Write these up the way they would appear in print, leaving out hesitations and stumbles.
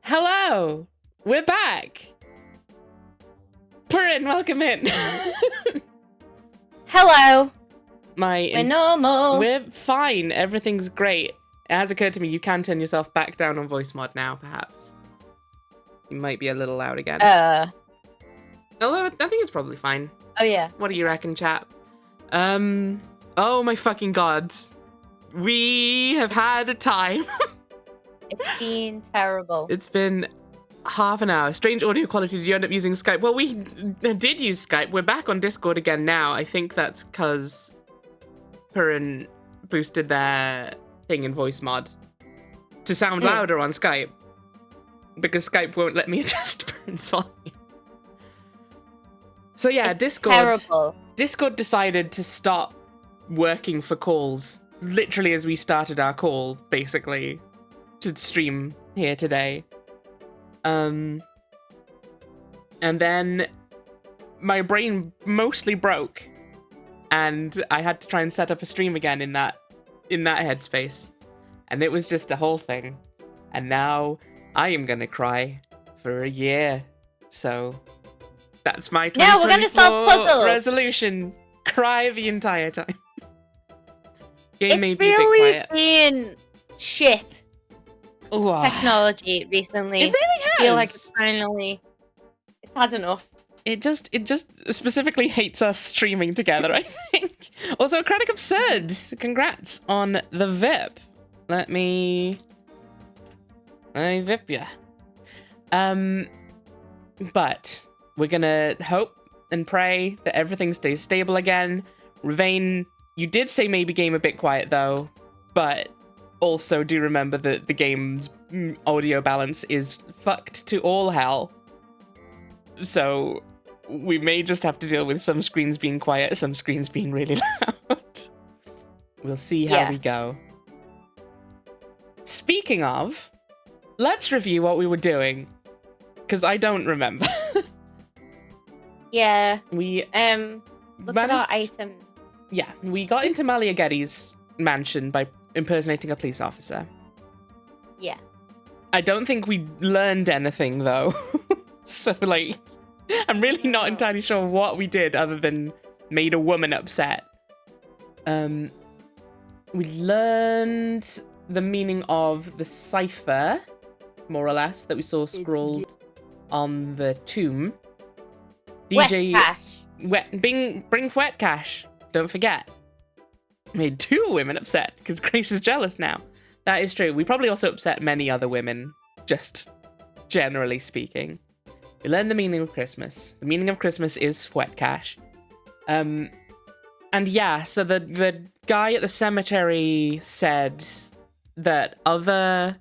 Hello! We're back! Purin, welcome in. Hello. We're normal. We're fine. Everything's great. It has occurred to me you can turn yourself back down on voice mod now, perhaps. You might be a little loud again. Although I think it's probably fine. Oh yeah. What do you reckon, chat? Oh my fucking god. We have had a time. It's been terrible. It's been half an hour. Strange audio quality. Did you end up using Skype? Well, we did use Skype. We're back on Discord again now. I think that's because Purin boosted their thing in voice mod to sound louder on Skype. Because Skype won't let me adjust Purin's volume. So yeah, it's terrible. Discord decided to stop working for calls literally as we started our call, basically, to stream here today. And then my brain mostly broke and I had to try and set up a stream again in that headspace. And it was just a whole thing. And now I am gonna cry for a year. So that's my 2024 we're gonna solve puzzles. Resolution. Cry the entire time. Game may It's be a bit really quiet. been shit. Ooh, Technology recently. It really has. I feel like it's had enough. It just specifically hates us streaming together, I think. Also, Chronic Absurd, congrats on the VIP. Let me VIP ya. But we're gonna hope and pray that everything stays stable again. Ravane, you did say maybe game a bit quiet though, but also do remember that the game's audio balance is fucked to all hell. So we may just have to deal with some screens being quiet, some screens being really loud. We'll see how we go. Speaking of, let's review what we were doing, because I don't remember. Yeah. We look at our items. Yeah, we got into Malia Getty's mansion by impersonating a police officer. Yeah. I don't think we learned anything though. So like, I'm really not entirely sure what we did other than made a woman upset. We learned the meaning of the cipher, more or less, that we saw scrawled on the tomb. DJ Wet cash. Bring wet cash. Don't forget. Made two women upset because Grace is jealous now. That is true. We probably also upset many other women, just generally speaking. We learned the meaning of Christmas. The meaning of Christmas is wet cash. And yeah, so the guy at the cemetery said that other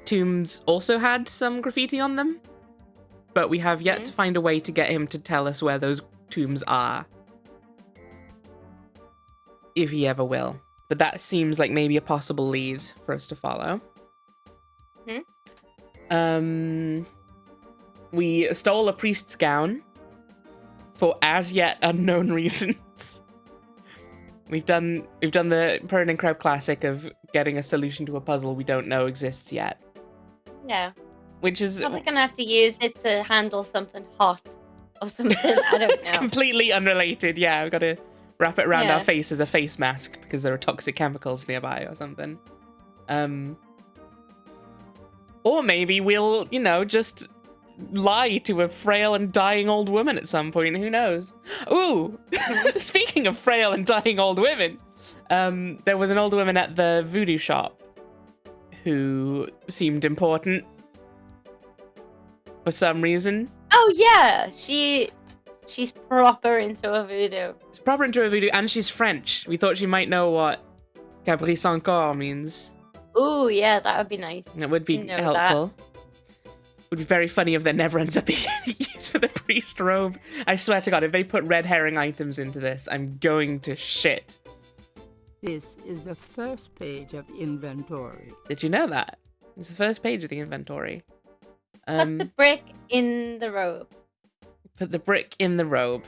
tombs also had some graffiti on them, but we have yet to find a way to get him to tell us where those tombs are. If he ever will. But that seems like maybe a possible lead for us to follow. We stole a priest's gown for as yet unknown reasons. We've done the Purin and Crab classic of getting a solution to a puzzle we don't know exists yet. Yeah. Which is probably gonna have to use it to handle something hot or something. I don't know. It's completely unrelated. Yeah, we've got to wrap it around our face as a face mask because there are toxic chemicals nearby or something. Or maybe we'll, just lie to a frail and dying old woman at some point. Who knows? Ooh, speaking of frail and dying old women, there was an old woman at the voodoo shop who seemed important for some reason. Oh yeah, she's proper into a voodoo. She's proper into a voodoo, and she's French. We thought she might know what Caprice encore means. Ooh, yeah, that would be nice. It would be helpful. Would be very funny if there never ends up being any use for the priest robe. I swear to God, if they put red herring items into this, I'm going to shit. This is the first page of inventory. Did you know that? It's the first page of the inventory. Put the brick in the robe. Put the brick in the robe.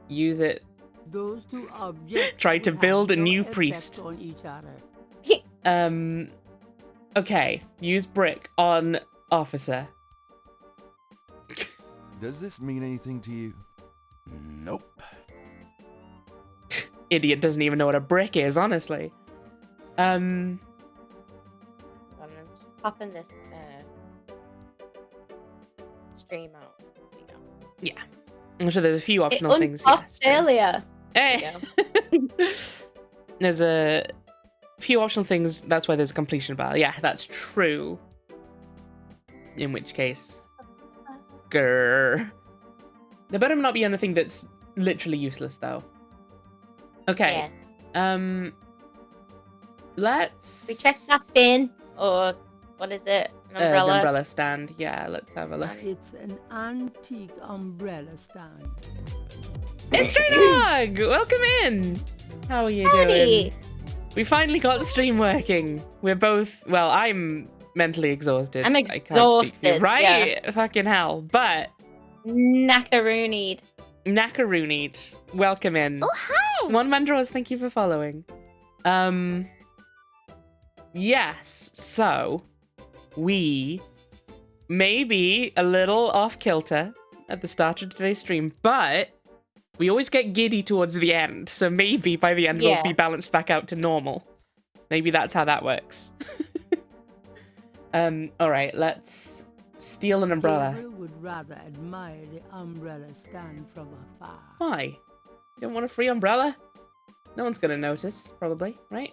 Use it. Those two objects Try to build a new priest. On each other. Okay. Use brick on officer. Does this mean anything to you? Nope. Idiot doesn't even know what a brick is, honestly. I'm just popping this stream out. There you go. Yeah. I'm sure there's a few optional It things. unpopped Yes, earlier. Hey! There's a few optional things. That's why there's a completion bar. Yeah, that's true. In which case, grrr. There better not be anything that's literally useless, though. Okay. Yeah. Let's... We check that bin, or what is it? An The umbrella? umbrella stand. Yeah, let's have a look. It's an antique umbrella stand. It's Stray Dog! Welcome in! How are you Howdy. doing? We finally got the stream working. We're both... Well, I'm mentally exhausted. I'm I can't speak for you. exhausted, Right? Fucking hell. But... Knackaroonied. Knackaroonied. Welcome in. Oh, hi! One Man Draws, thank you for following. Yes, so... We may be a little off kilter at the start of today's stream, but we always get giddy towards the end, so maybe by the end we'll be balanced back out to normal. Maybe that's how that works. Alright, let's steal an umbrella. Gabriel would rather admire the umbrella stand from afar. Why? You don't want a free umbrella? No one's gonna notice, probably, right?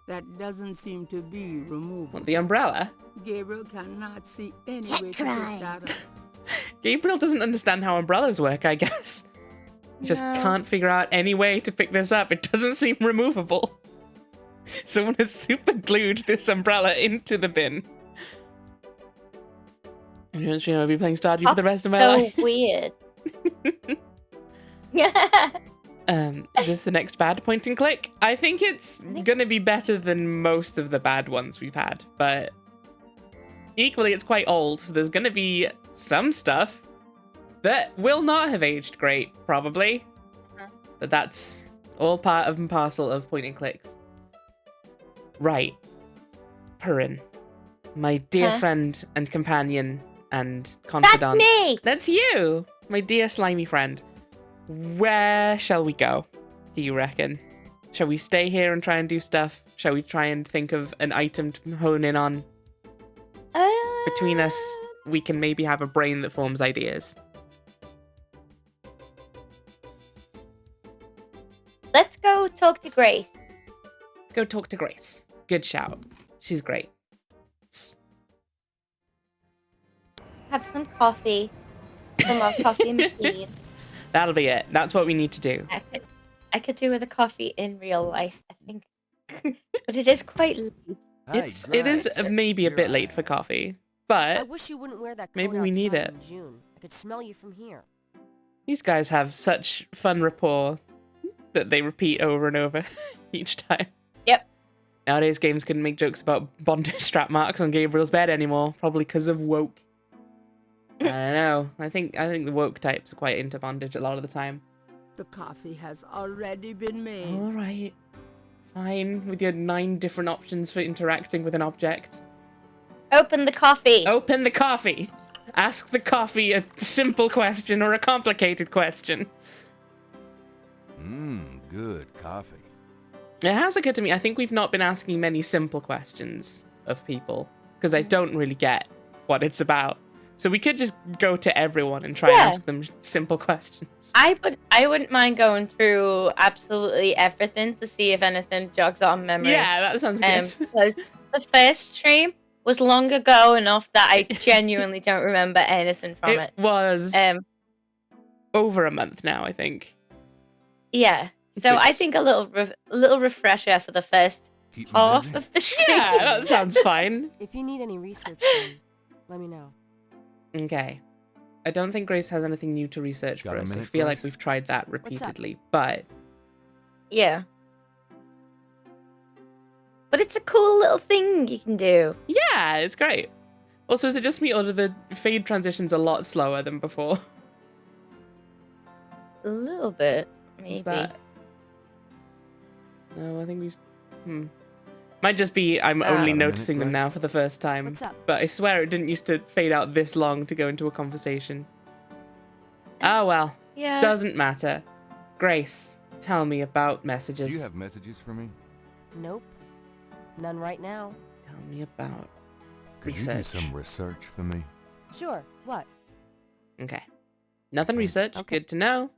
That doesn't seem to be removable. Want the umbrella? Gabriel cannot see any way to pick that up. Gabriel doesn't understand how umbrellas work, I guess. He just can't figure out any way to pick this up. It doesn't seem removable. Someone has super glued this umbrella into the bin. I'll be playing Stardew for the rest of my life. So weird. Is this the next bad point and click? I think it's gonna be better than most of the bad ones we've had, but equally it's quite old, so there's gonna be some stuff that will not have aged great, probably. But that's all part of and parcel of point and clicks. Right. Perrin, my dear friend and companion and confidant. That's me! That's you, my dear slimy friend. Where shall we go, do you reckon? Shall we stay here and try and do stuff? Shall we try and think of an item to hone in on? Between us, we can maybe have a brain that forms ideas. Let's go talk to Grace. Go talk to Grace. Good shout. She's great. Have some coffee from our coffee machine. That'll be it. That's what we need to do. I could do with a coffee in real life, I think. But it is quite late. It is maybe a bit late for coffee, I but wish you wouldn't wear that coat maybe we need outside it. in June. I could smell you from here. These guys have such fun rapport that they repeat over and over each time. Yep. Nowadays, games couldn't make jokes about bondage strap marks on Gabriel's bed anymore, probably because of woke. I don't know. I think the woke types are quite into bondage a lot of the time. The coffee has already been made. All right. Fine, with your 9 different options for interacting with an object. Open the coffee. Open the coffee. Ask the coffee a simple question or a complicated question. Good coffee. It has occurred to me, I think we've not been asking many simple questions of people, because I don't really get what it's about. So we could just go to everyone and try and ask them simple questions. I wouldn't mind going through absolutely everything to see if anything jogs on memory. Yeah, that sounds good. Because the first stream was long ago enough that I genuinely don't remember anything from it. It was over a month now, I think. Yeah. So I think a little refresher for the first Keep me half busy. of the stream. Yeah, that sounds fine. If you need any research done, let me know. Okay. I don't think Grace has anything new to research Got for a us. I minute, feel like Grace? we've tried that repeatedly, but Yeah. But it's a cool little thing you can do. yeah, it's great. Also, is it just me or do the fade transitions a lot slower than before? A little bit, maybe. Is that... No, I think we... Might just be I'm Ah. only Got a minute, noticing them Grace? now for the first time. What's up? But I swear it didn't used to fade out this long to go into a conversation. Oh well, Yeah. doesn't matter. Grace, tell me about messages. Do you have messages for me? Nope. None right now. Tell me about Could research. you do some research for me? Sure. What? Okay. Nothing Okay. research. Okay. Good to know.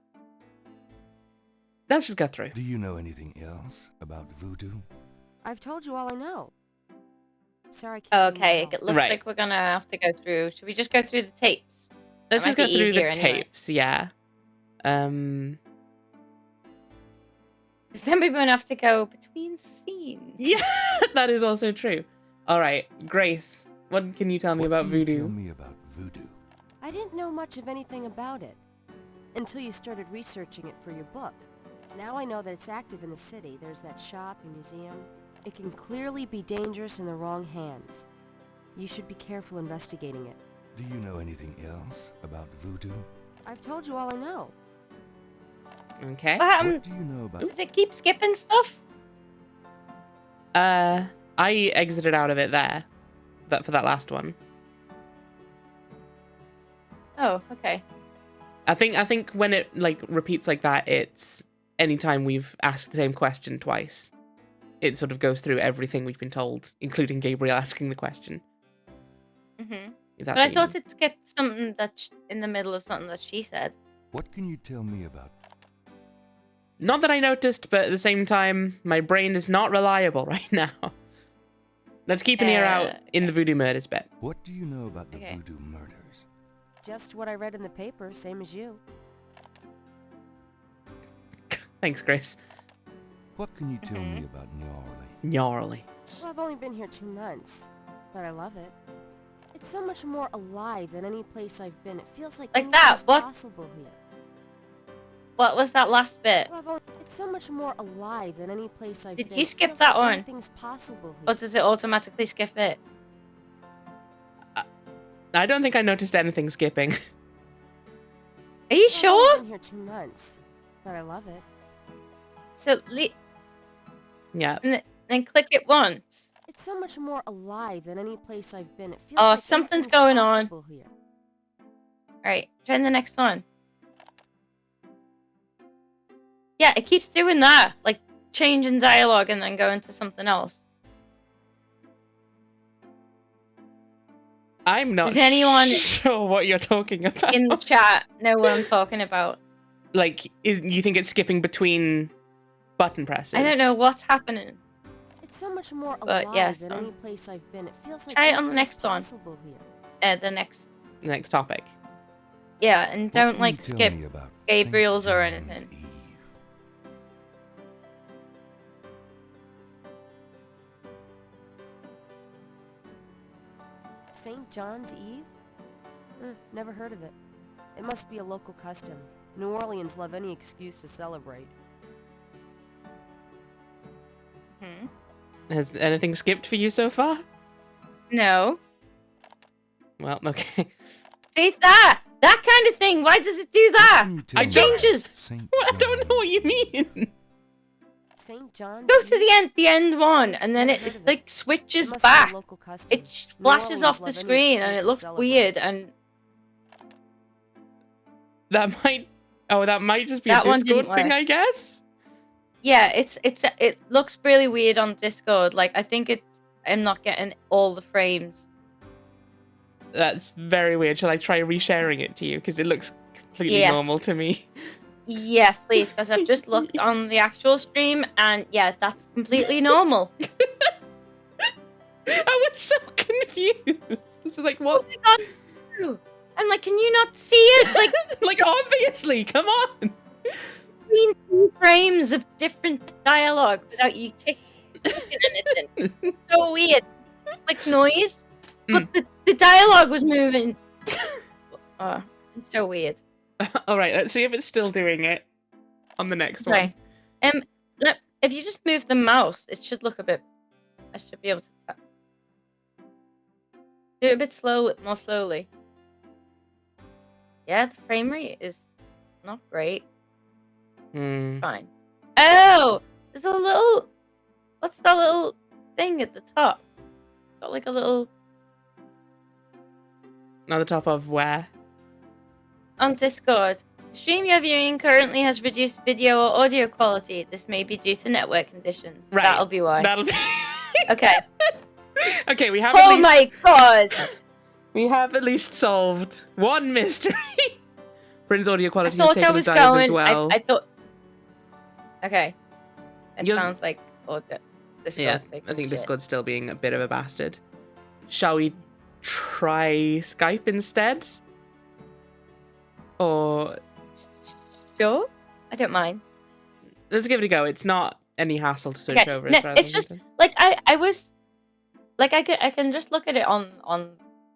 Let's just go through. Do you know anything else about voodoo? I've told you all I know. Sorry, I can't. Okay, give you it more. looks Right. like we're gonna have to go through. Should we just go through the tapes? Let's That just might go be through the easier anyway. tapes. Yeah. Because then we won't have to go between scenes. Yeah, that is also true. All right, Grace, what can you tell me What about can you voodoo? Tell me about voodoo. I didn't know much of anything about it until you started researching it for your book. Now I know that it's active in the city. There's that shop and museum. It can clearly be dangerous in the wrong hands. You should be careful investigating it. Do you know anything else about voodoo? I've told you all I know. Okay. What do you know about? Does it keep skipping stuff? I exited out of it there. That for that last one. Oh, okay. I think when it like repeats like that, it's anytime we've asked the same question twice. It sort of goes through everything we've been told, including Gabriel asking the question. Mm-hmm. If that's But I what you thought mean. it skipped something in the middle of something that she said. What can you tell me about? Not that I noticed, but at the same time, my brain is not reliable right now. Let's keep an ear out in the voodoo murders bit. What do you know about the Okay. voodoo murders? Just what I read in the paper, same as you. Thanks, Grace. What can you tell me Mhm. about New Orleans? New Orleans. Well, I've only been here 2 months, but I love it. It's so much more alive than any place I've been. It feels like Like that, anything's what? possible here. What was that last bit? Well, it's so much more alive than any place I've Did been. you It skip feels that like one? Anything's possible here. Or does it automatically skip it? I don't think I noticed anything skipping. Are you Well, I've sure? only been here 2 months, but I love it. So Yeah. then click it once. It's so much more alive than any place I've been. It feels Oh, like something's anything's going on. possible here. Alright, try the next one. Yeah, it keeps doing that. Like changing dialogue and then going to something else. I'm not Does anyone sure what you're talking about. in the chat know what I'm talking about? Like, you think it's skipping between button presses? I don't know what's happening. It's so much more But alive yes, than any place I've been. It feels like try it on the anything's next one. possible here. The next. The next topic. Yeah, and What don't can like you tell skip me about Gabriel's St. or John's anything. Eve? St. John's Eve? Never heard of it. It must be a local custom. New Orleans love any excuse to celebrate. Hmm. Has anything skipped for you so far? No. Well, okay. See that? That kind of thing. Why does it do What that? can you tell I me don't- about Changes. St. I don't know what you John's Eve? mean. St. John's Go to Eve? the end one, and then Never it heard of it. like It switches must be a back. local custom. It New flashes Orleans off the love any screen, and excuse it to looks celebrate. weird. And That might. Oh, that might just be That a one Discord didn't thing, work. I guess. yeah, it looks really weird on Discord. Like I think I'm not getting all the frames. That's very weird. Shall I try resharing it to you? Because it looks completely Yes. normal to me. Yeah, please, because I've just looked on the actual stream, and yeah, that's completely normal. I was so confused. Just like, Oh what? my god! I'm like, can you not see it? Like Like, obviously, come on. between 2 frames of different dialogue without you ticking anything. So weird. Like noise, but the dialogue was moving. Oh, it's so weird. All right, let's see if it's still doing it on the next one. Okay. If you just move the mouse, it should look a bit. I should be able to tap. Do it a bit more slowly. Yeah, the frame rate is not great. Hmm. It's fine. Oh, there's a little. What's that little thing at the top. Got like a little On the top of where? on Discord. Stream you're viewing currently has reduced video or audio quality. This may be due to network conditions. Right. That'll be why. That'll be. Okay. Okay, we have at Oh least, my god! we have at least solved one mystery. Bryn's audio I quality has thought taken I was a dive as going. well. I thought. Okay. It You're- sounds like audio. Discord's Yeah, taking I think shit. Discord's still being a bit of a bastard. Shall we try Skype instead? Or Sure. I don't mind. let's give it a go. It's not any hassle to switch Okay, over. no, as far as it's I'm just concerned. like I was like I can just look at it on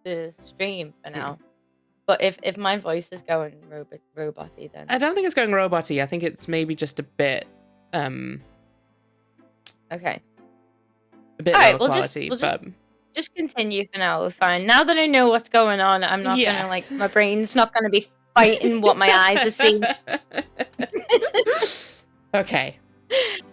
the stream for now. But if my voice is going roboty, then I don't think it's going roboty. I think it's maybe just a bit okay. lower Alright, quality. we'll but Just continue for now. We're fine. Now that I know what's going on, I'm not Yeah. gonna like my brain's not gonna be fighting what my eyes are seeing. Okay.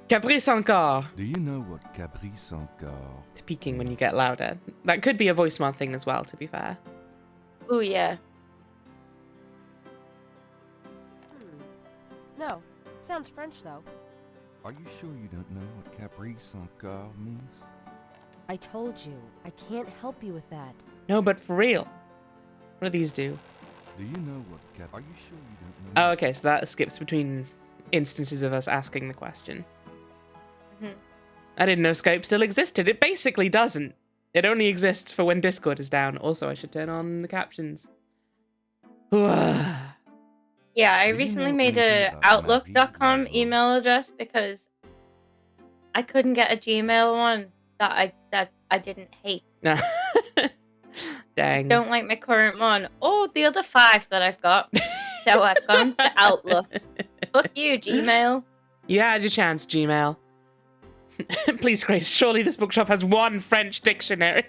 Caprice encore. Do you know what caprice encore? Speaking when you get louder. That could be a voicemail thing as well, to be fair. Oh yeah. No. Sounds French, though. Are you sure you don't know what caprice encore means? I told you. I can't help you with that. No, but for real. What do these do? Do you know what Are you sure you don't know? Oh, okay, so that skips between instances of us asking the question. Mhm. I didn't know Skype still existed. It basically doesn't. It only exists for when Discord is down. Also, I should turn on the captions. Yeah, I Do you recently know made anything a about Outlook.com Maggie? email address because I couldn't get a Gmail one that I didn't hate. Dang. Don't like my current one or the other 5 that I've got. So I've gone to Outlook. Fuck you, Gmail. You had your chance, Gmail. Please, Grace, surely this bookshop has one French dictionary.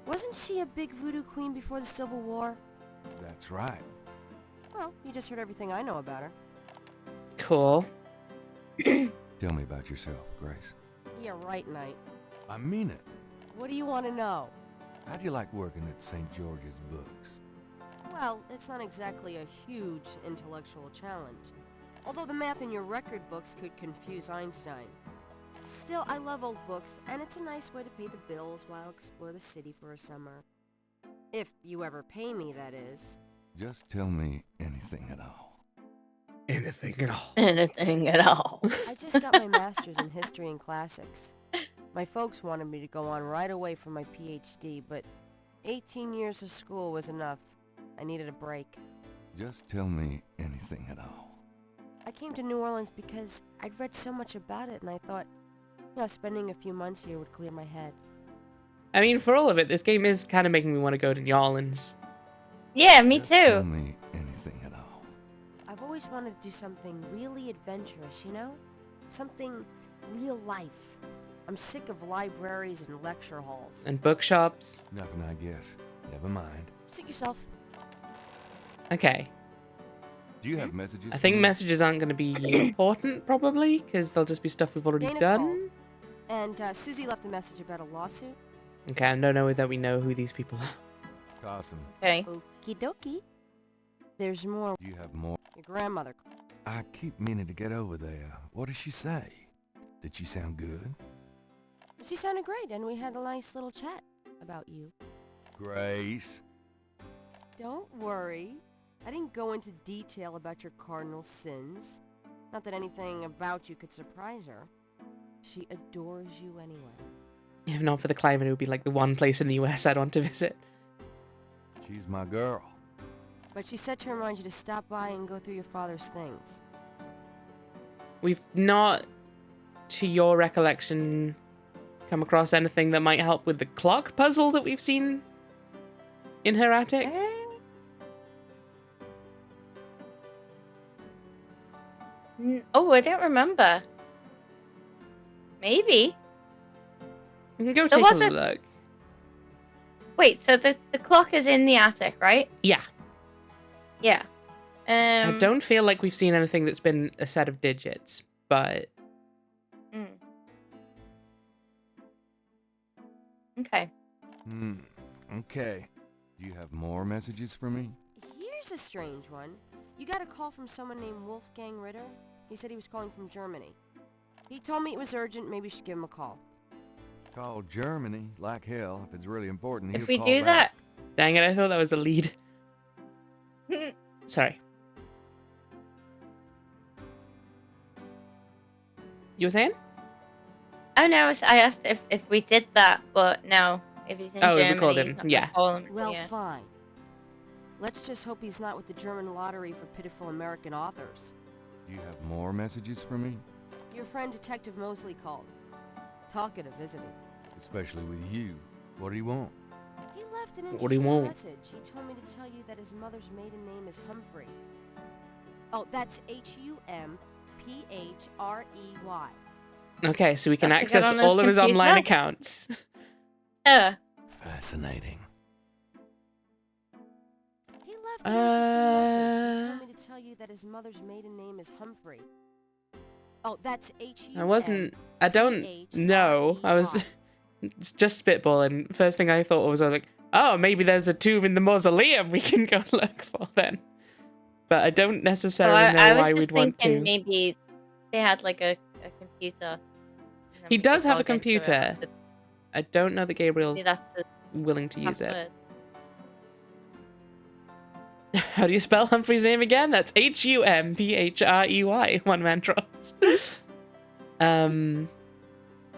Wasn't she a big voodoo queen before the Civil War? That's right. Well, you just heard everything I know about her. Cool. Tell me about yourself, Grace. Yeah, right, Knight. I mean it. What do you want to know? How do you like working at St. George's Books? Well, it's not exactly a huge intellectual challenge. Although the math in your record books could confuse Einstein. Still, I love old books, and it's a nice way to pay the bills while I explore the city for a summer. If you ever pay me, that is. Just tell me anything at all. Anything at all. Anything at all. I just got my master's in history and classics. My folks wanted me to go on right away for my PhD, but 18 years of school was enough. I needed a break. Just tell me anything at all. I came to New Orleans because I'd read so much about it, and I thought, spending a few months here would clear my head. I mean, for all of it, this game is kind of making me want to go to New Orleans. Yeah, me Just tell too. me anything at all. I've always wanted to do something really adventurous, Something real life. I'm sick of libraries and lecture halls. And bookshops. Nothing, I guess. Never mind. Suit yourself. Okay. Do you have messages? I for think me? messages aren't going to be important, probably, because they'll just be stuff we've already Dana done. And Susie left a message about a lawsuit. Okay, I don't know that we know who these people are. Awesome. Okay. Okie dokie. There's more. Do you have more? Your grandmother. I keep meaning to get over there. What did she say? Did she sound good? She sounded great, and we had a nice little chat about you. Grace. Don't worry. I didn't go into detail about your cardinal sins. Not that anything about you could surprise her. She adores you anyway. If not for the climate, it would be like the one place in the US I'd want to visit. She's my girl. But she said to remind you to stop by and go through your father's things. We've not, to your recollection, come across anything that might help with the clock puzzle that we've seen in her attic. Oh, I don't remember. Maybe. We can go There take was a a- look. Wait, so the clock is in the attic, right? Yeah. Yeah. I don't feel like we've seen anything that's been a set of digits, but Mm. Okay. Okay. Do you have more messages for me? Here's a strange one. You got a call from someone named Wolfgang Ritter? He said he was calling from Germany. He told me it was urgent, maybe you should give him a call. Call Germany, like hell. If it's really important, If he'll we call do back. Dang it, I thought that was a lead. that. Sorry. You were saying? Oh no, I asked if we did that, but no. If he's in Oh, we Germany, called he's him, not gonna yeah. call him. Well, Yeah. fine. Let's just hope he's not with the German lottery for pitiful American authors. Do you have more messages for me? Your friend Detective Mosley called. Talkative, isn't he? Especially with you. What do you want? He left an What do you interesting want? message. He told me to tell you that his mother's maiden name is Humphrey. Oh, that's Humprey. Okay, so we can That's to get access on his all of his online computer? accounts. Fascinating. He left an interesting message. He told me to tell you that his mother's maiden name is Humphrey. Oh, that's I don't know. I was just spitballing. First thing I thought was like, oh, maybe there's a tomb in the mausoleum we can go look for then. But I don't necessarily know I was why just we'd want thinking to. maybe they had like a computer. and then He we does could have a log into it. computer. I don't know that Gabriel's Maybe that's the willing to use it. password. How do you spell Humphrey's name again? That's Humprey. One man draws.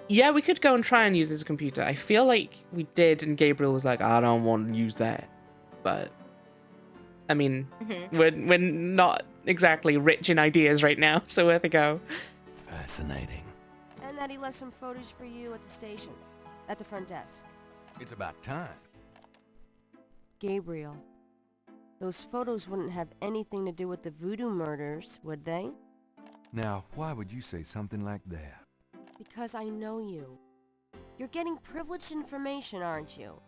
Yeah, we could go and try and use his computer. I feel like we did, and Gabriel was like, I don't want to use that. But I mean, we're not exactly rich in ideas right now, so worth a go. Fascinating. And that he left some photos for you at the station. At the front desk. It's about time. Gabriel. Those photos wouldn't have anything to do with the voodoo murders, would they? Now, why would you say something like that? Because I know you. You're getting privileged information, aren't you?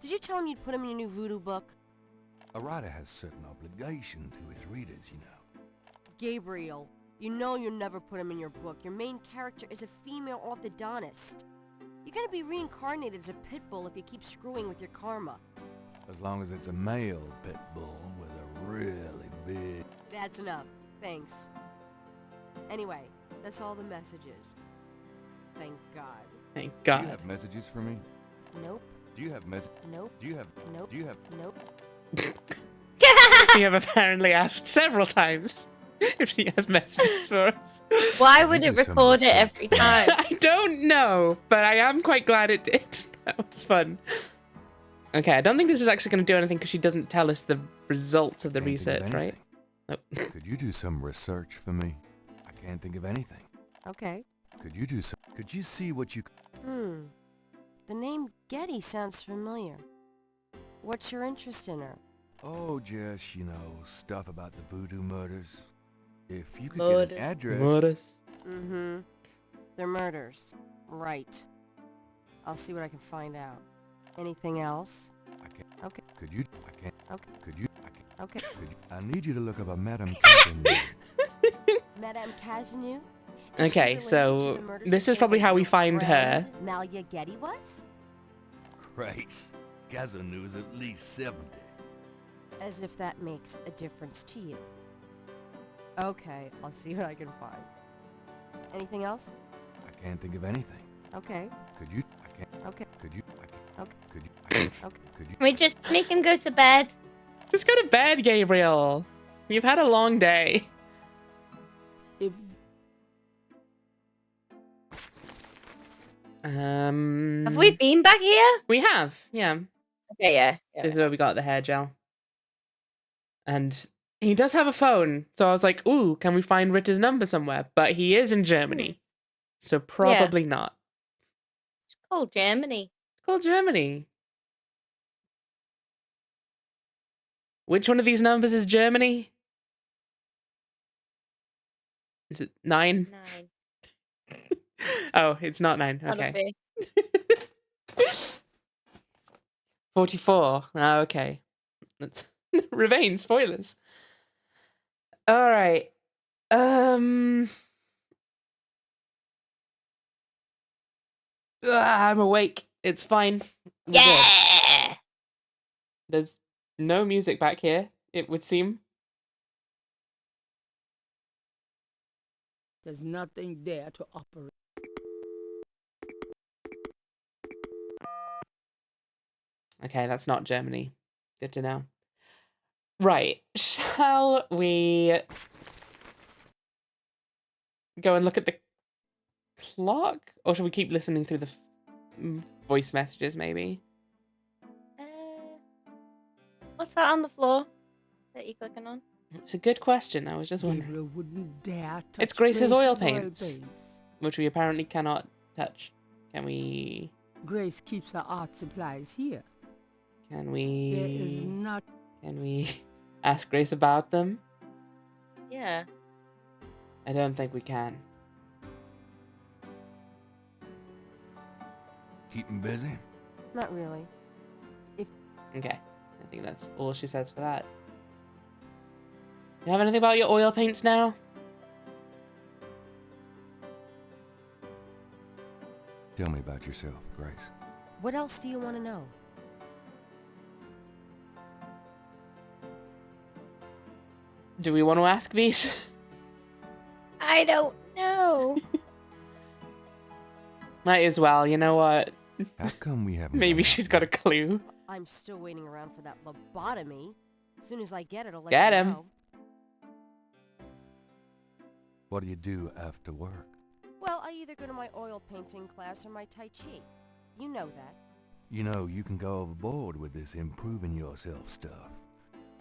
Did you tell him you'd put him in your new voodoo book? A writer has certain obligation to his readers, you know. Gabriel, you know you'll never put him in your book. Your main character is a female orthodontist. You're gonna be reincarnated as a pit bull if you keep screwing with your karma. As long as it's a male pit bull with a really big... That's enough. Thanks. Anyway, that's all the messages. Thank God. Thank Do you God. have messages for me? Nope. Do you have Nope. Do you have... Nope. Do you have... Nope. We have apparently asked several times if she has messages for us. Why would These it are some record it research every things. time? I don't know, but I am quite glad it did. That was fun. Okay, I don't think this is actually going to do anything because she doesn't tell us the results of the Can't think of research, right? anything. Nope. Could you do some research for me? I can't think of anything. Okay. Could you do some... Could you see what you... The name Getty sounds familiar. What's your interest in her? Oh, just, you know, stuff about the voodoo murders. If you could Murders. get an address... Murders. Mm-hmm. They're murders. Right. I'll see what I can find out. Anything else? I can't... Okay. Could you... I can't... Okay. Could you... I can't... Okay. Could you... I need you to look up a Madame Casimir. Madame Casimir? Okay, so this is probably how we find her. Malia Getty was? Grace. Casimir is at least 70. As if that makes a difference to you. Okay, I'll see what I can find. Anything else? I can't think of anything. Okay. Could you... I can't... Okay. Could you... I can't... Okay. Could you... I can't... Okay. Could you... Can we just make him go to bed? Just go to bed, Gabriel. You've had a long day. Have we been back here? We have, yeah. Okay, yeah. This is where we got the hair gel. And he does have a phone, so I was like, ooh, can we find Ritter's number somewhere? But he is in Germany, so probably not. It's called Germany. It's called Germany. Which one of these numbers is Germany? Is it 9? 9. Oh, it's not 9. Gotta Okay. be. 44. Ah, okay. That's Ravane, spoilers. All right. I'm awake. It's fine. We're good. Yeah. There's no music back here, it would seem. There's nothing there to operate. Okay, that's not Germany. Good to know. Right, shall we go and look at the clock? Or should we keep listening through the voice messages, maybe? What's that on the floor that you're clicking on? It's a good question. I was just wondering. Gabriel wouldn't dare touch It's Grace's oil paints. paints. Which we apparently cannot touch. Can we... Grace keeps her art supplies here. Can There is we... not... Can we ask Grace about them? Yeah. I don't think we can. Keep 'em busy. Not really. Okay. I think that's all she says for that. You have anything about your oil paints now? Tell me about yourself, Grace. What else do you want to know? Do we want to ask these? I don't know. Might as well, you know what? How come we haven't... Maybe gone out she's got a yet? clue. I'm still waiting around for that lobotomy. As soon as I get it, I'll let Get you him. know. What do you do after work? Well, I either go to my oil painting class or my Tai Chi. You know that. You know, you can go overboard with this improving yourself stuff.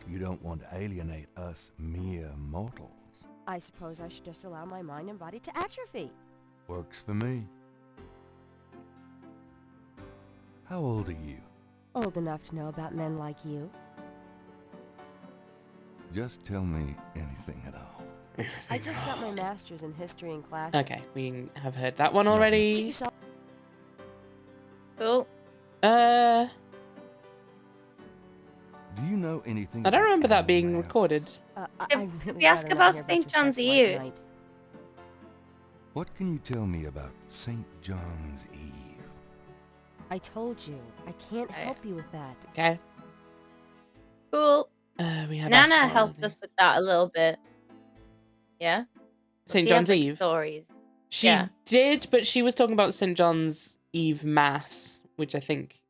You don't want to alienate us mere mortals. I suppose I should just allow my mind and body to atrophy. Works for me. How old are you? Old enough to know about men like you. Just tell me anything at all. I just got my master's in history in class. Okay, we have heard that one Keep already. yourself- Cool. Uh, Do you know anything I don't about remember that animal being labs? recorded. I Did really we ask rather not about hear St. your John's sex life Eve? tonight. What can you tell me about St. John's Eve? I told you, I can't Okay. help you with that. Okay. Cool. We have asked Nana about helped this. us with that a little bit. Yeah? St. She had, John's like, Eve. stories. She Yeah. did, but she was talking about St. John's Eve Mass, which I think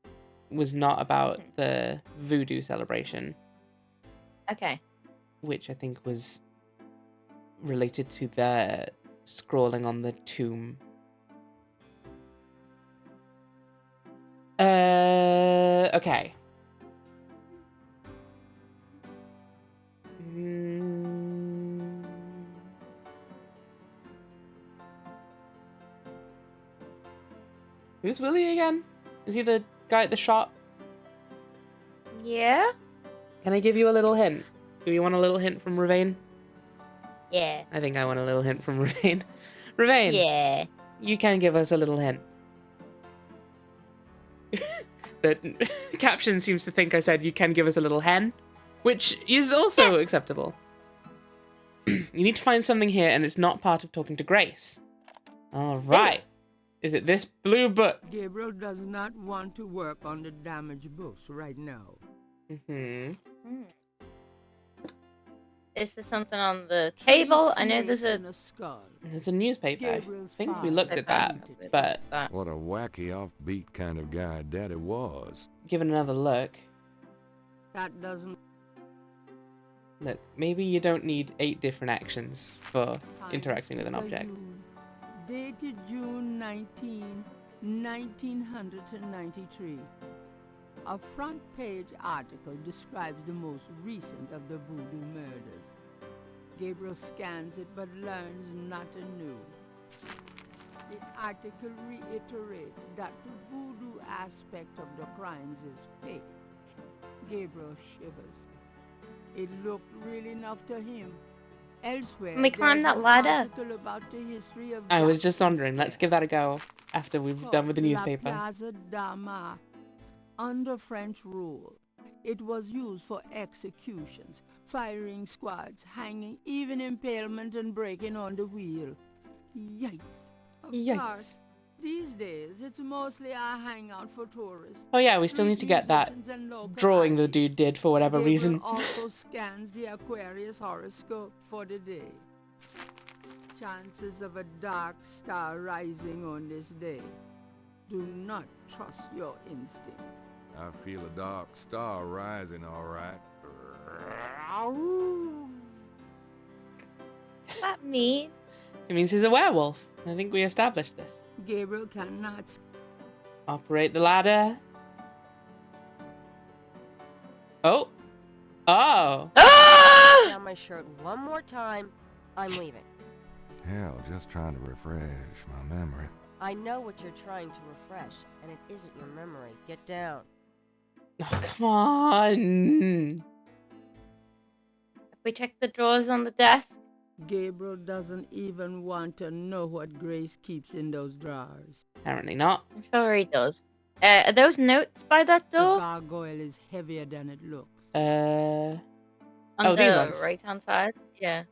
was not about the voodoo celebration, Okay. which I think was related to the scrawling on the tomb. Okay. Mm. Who's Willie again? Is he the guy at the shop? Yeah? Can I give you a little hint? Do you want a little hint from Ravane? Yeah. I think I want a little hint from Ravane. Ravane, Yeah. you can give us a little hint. The caption seems to think I said you can give us a little hen, which is also acceptable. You need to find something here, and it's not part of talking to Grace. All right. Is it this blue book? Gabriel does not want to work on the damaged books right now. Mm-hmm. Is there something on the table? I know there's Snakes a... in skull. There's a newspaper. I Gabriel's think we father looked at that, painted but that. What a wacky offbeat kind of guy Daddy was. give it another look. That doesn't Look, maybe you don't need 8 different actions for interacting with an object. Dated June 19, 1993. A front page article describes the most recent of the voodoo murders. Gabriel scans it but learns nothing new. The article reiterates that the voodoo aspect of the crimes is fake. Gabriel shivers. It looked real enough to him. Elsewhere, Can we climb there's that an ladder? article about the history of I was just justice wondering. Let's there. give that a go after we've done with the La newspaper. Plaza d'Armas. Under French rule, it was used for executions, firing squads, hanging, even impalement and breaking on the wheel. Yikes. Of Yikes. course, These days, it's mostly a hangout for tourists. Oh yeah, we still need to get that musicians and local drawing the artists. dude did for whatever Gabriel reason. also scans the Aquarius horoscope for the day. Chances of a dark star rising on this day. Do not trust your instinct. I feel a dark star rising, all right. What's that mean? It means he's a werewolf. I think we established this. Gabriel cannot Operate the ladder. Oh. Oh. Ah! Down my shirt one more time, I'm leaving. Hell, just trying to refresh my memory. I know what you're trying to refresh, and it isn't your memory. Get down. Oh, come on. We check the drawers on the desk. Gabriel doesn't even want to know what Grace keeps in those drawers. Apparently not. I'm sure he does. Are those notes by that The door? gargoyle is heavier than it looks. On oh, these the ones. right-hand side? Yeah.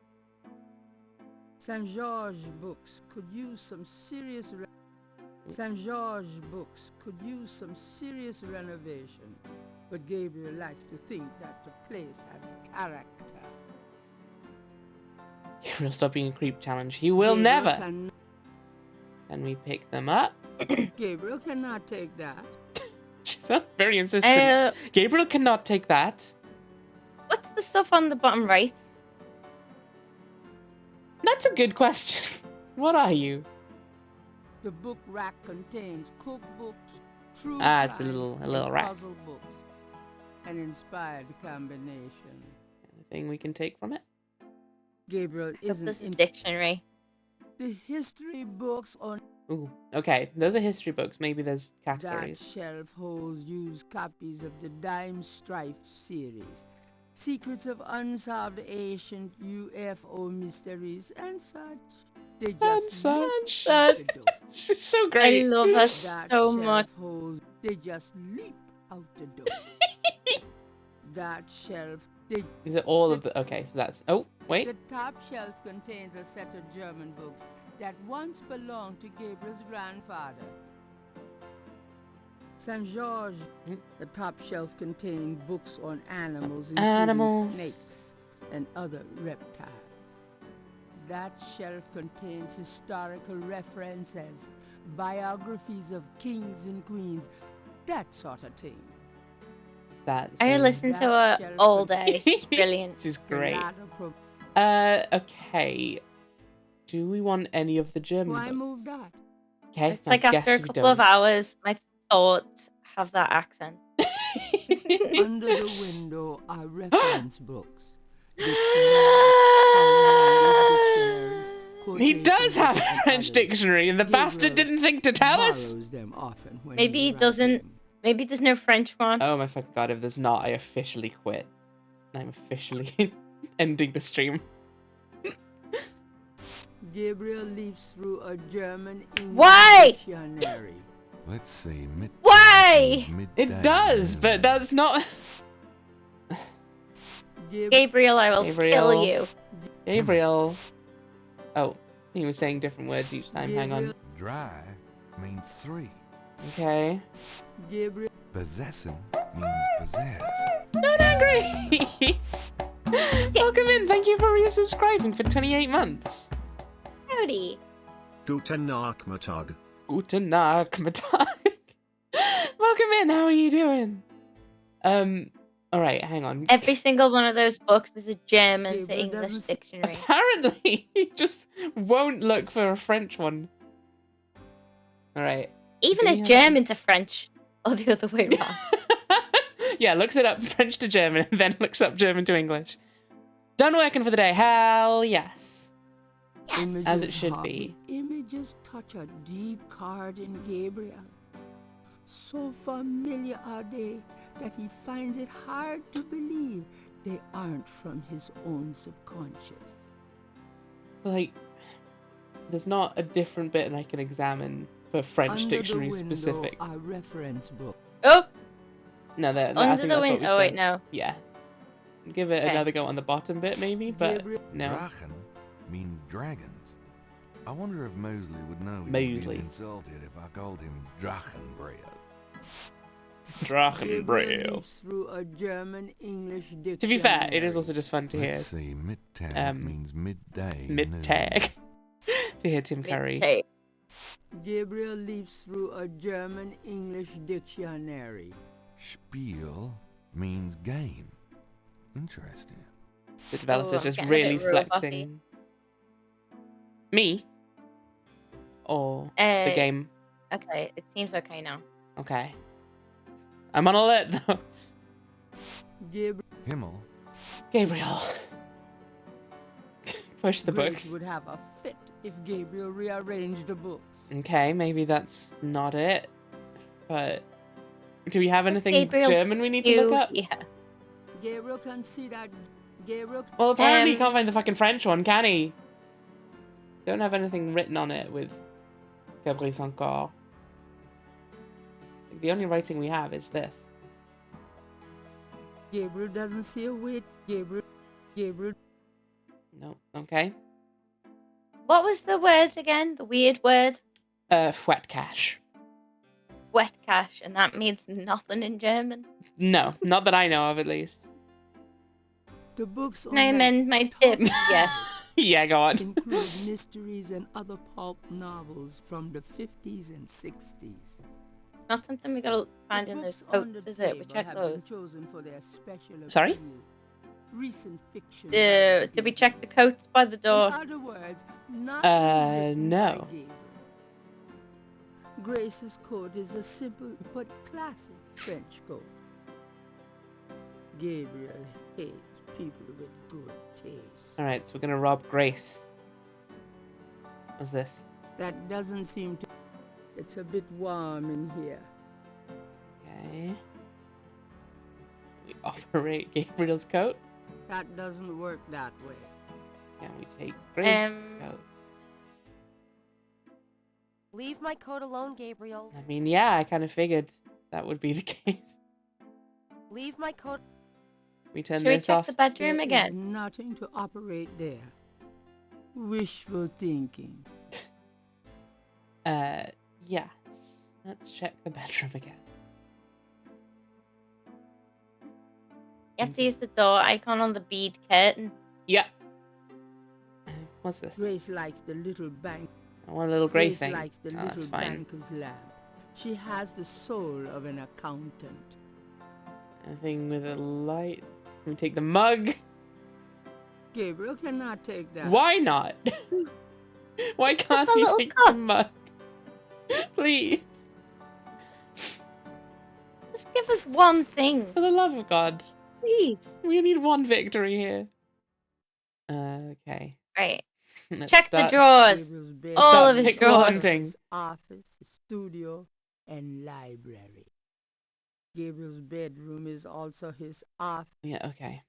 St. George books could use some serious renovation, but Gabriel likes to think that the place has character. Gabriel, stop being a creep challenge. He will Gabriel never. Can we pick them up? Gabriel cannot take that. She's not very insistent. Gabriel cannot take that. What's the stuff on the bottom right? That's a good question. What are you? The book rack contains cookbooks, true It's a crime, little and rack. puzzle books. An inspired combination. Anything we can take from it? Gabriel This isn't is a in dictionary. the history books on Ooh. Okay, those are history books. Maybe there's that categories. shelf holds used copies of the Dime Strife series, secrets of unsolved ancient UFO mysteries and such. They And just leap such. out the door. She's so I great. love her That so shelf much. holds, they just leap out the door. That shelf, Is it all of the... Okay, so that's... Oh, wait. the top shelf contains a set of German books that once belonged to Gabriel's grandfather. St. George, Mm. the top shelf contained books on animals, Animals. including snakes and other reptiles. That shelf contains historical references, biographies of kings and queens, that sort of thing. That's... I listen to her all day. She's brilliant. She's The great. latter Okay. Do we want any of the German Why books? move that? Okay, It's like I after a guess we couple of don't. hours, my thoughts have that accent. Under the window are reference books. He does have a French dictionary, and the bastard didn't think to tell us. Maybe he doesn't. Maybe there's no French one. Oh my fucking god, if there's not, I officially quit. I'm officially ending the stream. Gabriel leaves through a German English Why? dictionary. Let's see. Why? It does, but that's not... Gabriel, I will Gabriel. kill you. Gabriel. Oh, he was saying different words each time. Hang on. Dry means 3. Okay. Gabriel, Possessing means possess. Don't agree! Welcome in. Thank you for resubscribing for 28 months. Howdy. Guten Nachmittag. Guten Nachmittag. Welcome in. How are you doing? All right, hang on. Every single one of those books is a German to Gabriel English doesn't- dictionary. Apparently, he just won't look for a French one. All right. Even Do a we have- German to French, or the other way around. Yeah, looks it up French to German and then looks up German to English. Done working for the day. Hell yes. images As it should hop- be. Images touch a deep chord in Gabriel. So familiar are they that he finds it hard to believe they aren't from his own subconscious. Like, there's not a different bit I can examine for French Under dictionary the window specific. are reference books. Oh, No, I under think the that's what wind. we Oh wait, said. no. Yeah. Give it Okay. another go on the bottom bit, maybe, but Gabriel- no. Drachen means dragons. I wonder if Mosley would know he was Mosley. being insulted if I called him Drachenbrail. Gabriel Drachenbrail. leaves through a German-English dictionary. To be fair, it is also just fun to hear Let's see, midtag means midday. mid-tag. To hear Tim Curry. Mid-tape. Gabriel leaves through a German-English dictionary. Spiel means game. Interesting. The developer's I'm just getting a really bit robot-y. flexing. Me? Or the game? Okay, it seems okay now. Okay. I'm on alert though. Himmel. Gabriel. Push the Grace books. would have a fit if Gabriel rearranged the books. Okay, maybe that's not it. But do we have Does anything Gabriel German we need to look up? Yeah. Gabriel can see that. Gabriel. Well, apparently he can't find the fucking French one, can he? Don't have anything written on it with Gabriel encore. The only writing we have is this. Gabriel doesn't see a way. Gabriel. No, okay. What was the word again? The weird word? Fwet cash. Wet cash, and that means nothing in German. No, not that I know of at least. The books Can I on amend my tip? Yeah. Yeah, go on. include mysteries and other pulp novels from the 50s and 60s. Not something we gotta find The in those books on coats, the is it? We table check have those. been chosen for their special Sorry? appeal. Recent fiction. Did we check the coats by the In door? other words, not written no. by Gabriel. Grace's coat is a simple but classic French coat. Gabriel hates people with good taste. Alright, so we're gonna rob Grace. What's this? That doesn't seem to. It's a bit warm in here. Okay. We operate Gabriel's coat. That doesn't work that way. Can we take Grace's coat? Leave my coat alone, Gabriel. I mean, yeah, I kind of figured that would be the case. Leave my coat. We turn Should we this check off. the bedroom There is again? nothing to operate there. Wishful thinking. Yes. Let's check the bedroom again. You have to use the door icon on the bead curtain. Yeah. What's this? Grace likes the little bank. I want a little grey Grace thing. likes the Oh, that's little fine. banker's lamp. She has the soul of an accountant. Anything with a light. Can we take the mug? Gabriel cannot take that. Why not? Why It's just can't a you little take the cup. mug? Please. Just give us one thing, For the love of God. please. We need one victory here. Okay. Right. Let's Check the start- drawers. Gabriel's bed All Start of his pick drawers. hunting. his office, his studio, and library. Gabriel's bedroom is also his office. Yeah, okay.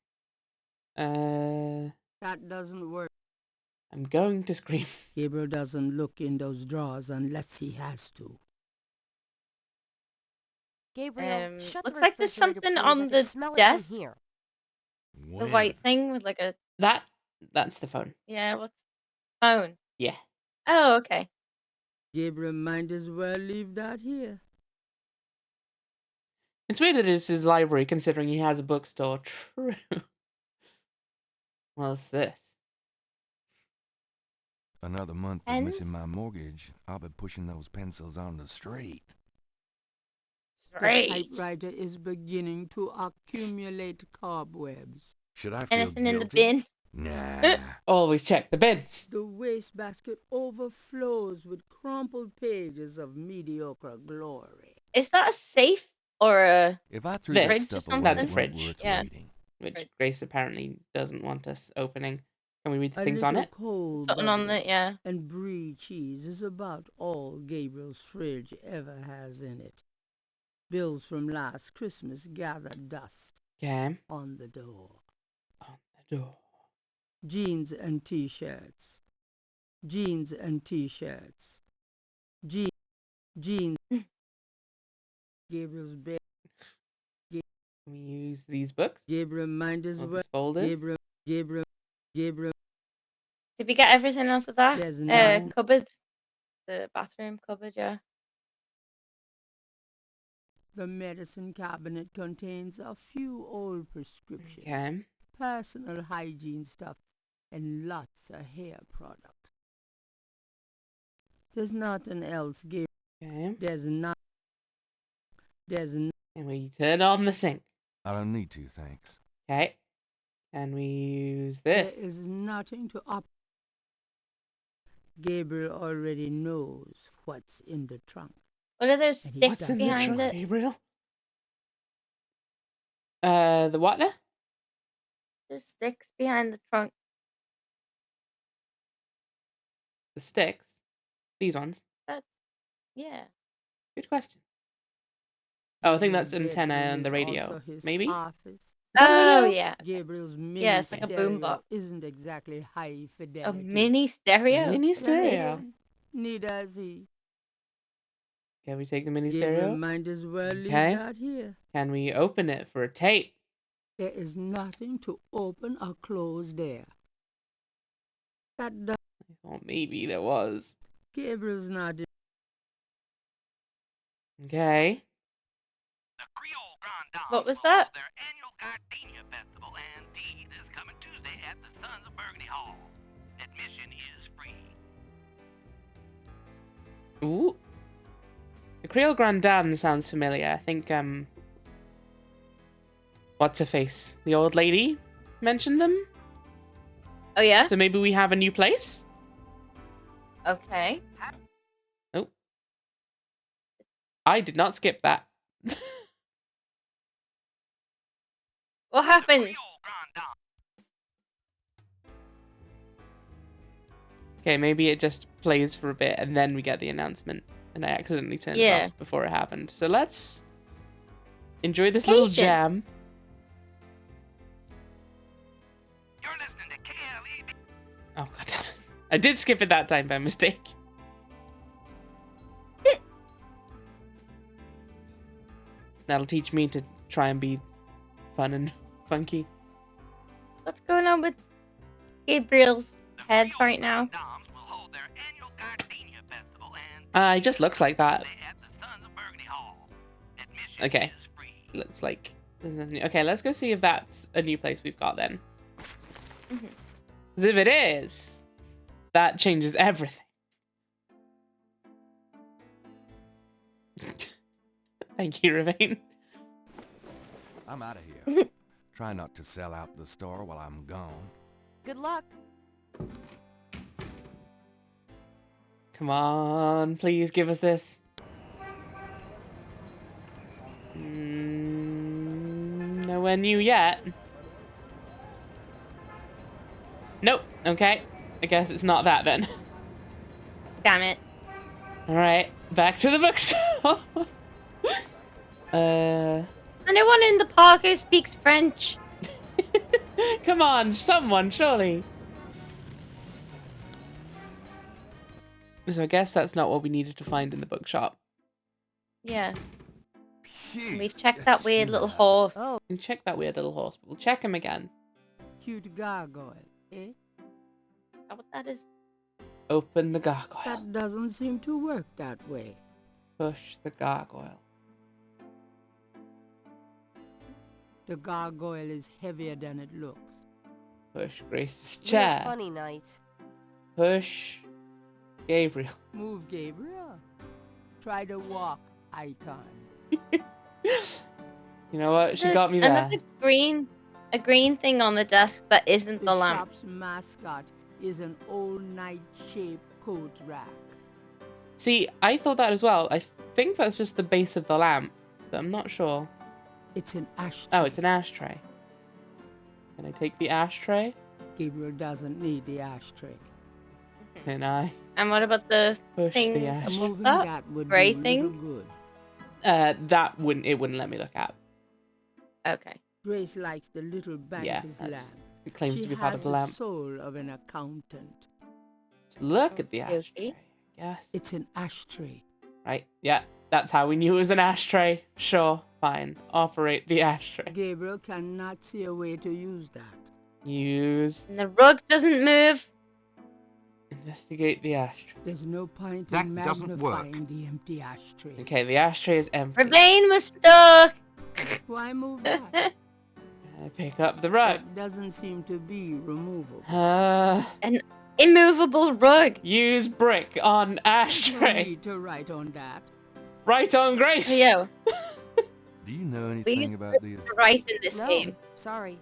That doesn't work. I'm going to scream. Gabriel doesn't look in those drawers unless he has to. Gabriel, shut the Looks like there's refrigerator, something please. on I can the smell it desk. from here. The When? white thing with like a That's the phone. yeah. What's phone? Yeah. Oh, okay. Gabriel might as well leave that here. It's weird that it's his library, considering he has a bookstore. True. What's this? Another month of Pens? missing my mortgage. I'll be pushing those pencils on the street. The Great. typewriter is beginning to accumulate cobwebs. Should I feel Anything in the guilty? bin? Nah. Always check the bins. The wastebasket overflows with crumpled pages of mediocre glory. Is that a safe or a? If I threw This. that Fridge or stuff something? away, That's a it fridge. weren't worth Yeah. reading. Which Right. Grace apparently doesn't want us opening. Can we read the A things on little it? cold Something on butter the yeah. and brie cheese is about all Gabriel's fridge ever has in it. Bills from last Christmas gather dust Okay. on the door. On the door. Jeans and t-shirts. Jeans and t-shirts. Jeans. Gabriel's bed. Can we use these books? Gabriel might as Or well. these folders? Gabriel. Did we get everything out of that? There's no- Cupboard. The bathroom cupboard, yeah. The medicine cabinet contains a few old prescriptions, Okay. personal hygiene stuff, and lots of hair products. There's nothing else, Gabriel. Okay. There's not. And we turn on the sink. I don't need to, thanks. Okay. And we use There this. is nothing to up. Gabriel already knows what's in the trunk. What are those And he sticks What's in the behind trunk, it? Gabriel? The what now? There's sticks behind the trunk. The sticks. These ones. Yeah. Good question. Oh, I think that's Gabriel's antenna bedroom on the is radio. also his Maybe? office. Oh, radio? yeah. Gabriel's mini Yeah, it's like a stereo boombox. isn't exactly high A fidelity. mini stereo. Mini Then stereo. again, neither is he. Can we take the mini Gabriel stereo? might as well leave Okay. that here. Can we open it for a tape? There is nothing to open or close there. That does. Well, maybe there was. Gabriel's not. Okay. The Creole Grand Dame What was will that? hold their annual Gardenia Festival and tea this coming Tuesday at the Sons of Burgundy Hall. Admission is free. Ooh. The Creole Grand Dame sounds familiar. I think, what's her face? The old lady mentioned them? Oh, yeah? So maybe we have a new place? Okay. Oh. I did not skip that. What happened? Creole Grand Dame. Okay, maybe it just plays for a bit and then we get the announcement. And I accidentally turned it Yeah. off before it happened. So let's enjoy this little Patient. jam. You're listening to KLEB. Oh, god damn it. I did skip it that time by mistake. That'll teach me to try and be fun and funky. What's going on with Gabriel's head right now? Dames will hold their annual Gardenia Festival and It just looks like that. Tuesday at the Sons of Burgundy Hall. Admission Okay. is free. Looks like there's nothing new. Okay, let's go see if that's a new place we've got then. Mhm. Because if it is, that changes everything. Thank you, Ravine. I'm out of here. Try not to sell out the store while I'm gone. Good luck. Come on, please give us this. Nowhere new yet. Nope. Okay. I guess it's not that then. Damn it. Alright, back to the bookstore. Anyone in the park who speaks French? Come on, someone, surely. So I guess that's not what we needed to find in the bookshop. Yeah. Phew, We've checked that weird little smell. horse. Oh, We can check that weird little horse, but we'll check him again. Cute gargoyle, eh? Is that what that is? Open the gargoyle. That doesn't seem to work that way. Push the gargoyle. The gargoyle is heavier than it looks. Push Grace's you had a chair. funny night. Push Gabriel. Move, Gabriel. Try to walk, icon. You know what? She There's got me there. Another a green thing on the desk that isn't the lamp. shop's mascot is an old night-shaped coat rack. See, I thought that as well. I think that's just the base of the lamp, but I'm not sure. It's an ashtray. Oh, it's an ashtray. Can I take the ashtray? Gabriel doesn't need the ashtray. Can I And what about the push thing the above ashtray? Moving that? that would Gray do thing? little good. That wouldn't let me look at. Okay. Grace likes the little Yeah, banker's that's, lamp. it claims She to be part has of the lamp. soul of an accountant. Look at the Okay. ashtray. Yes. It's an ashtray. Right. Yeah. That's how we knew it was an ashtray. Sure. Fine. Operate the ashtray. Gabriel cannot see a way to use that. Use. And the rug doesn't move. Investigate the ashtray. There's no point That in doesn't work. magnifying the empty ashtray. Okay, the ashtray is empty. Ravane was stuck. Why move that? I pick up the rug. That doesn't seem to be removable. An immovable rug. Use brick on No ashtray. need to write on that. Right on Grace. Yo, Do you know we anything used about these? to write in this No, game. sorry.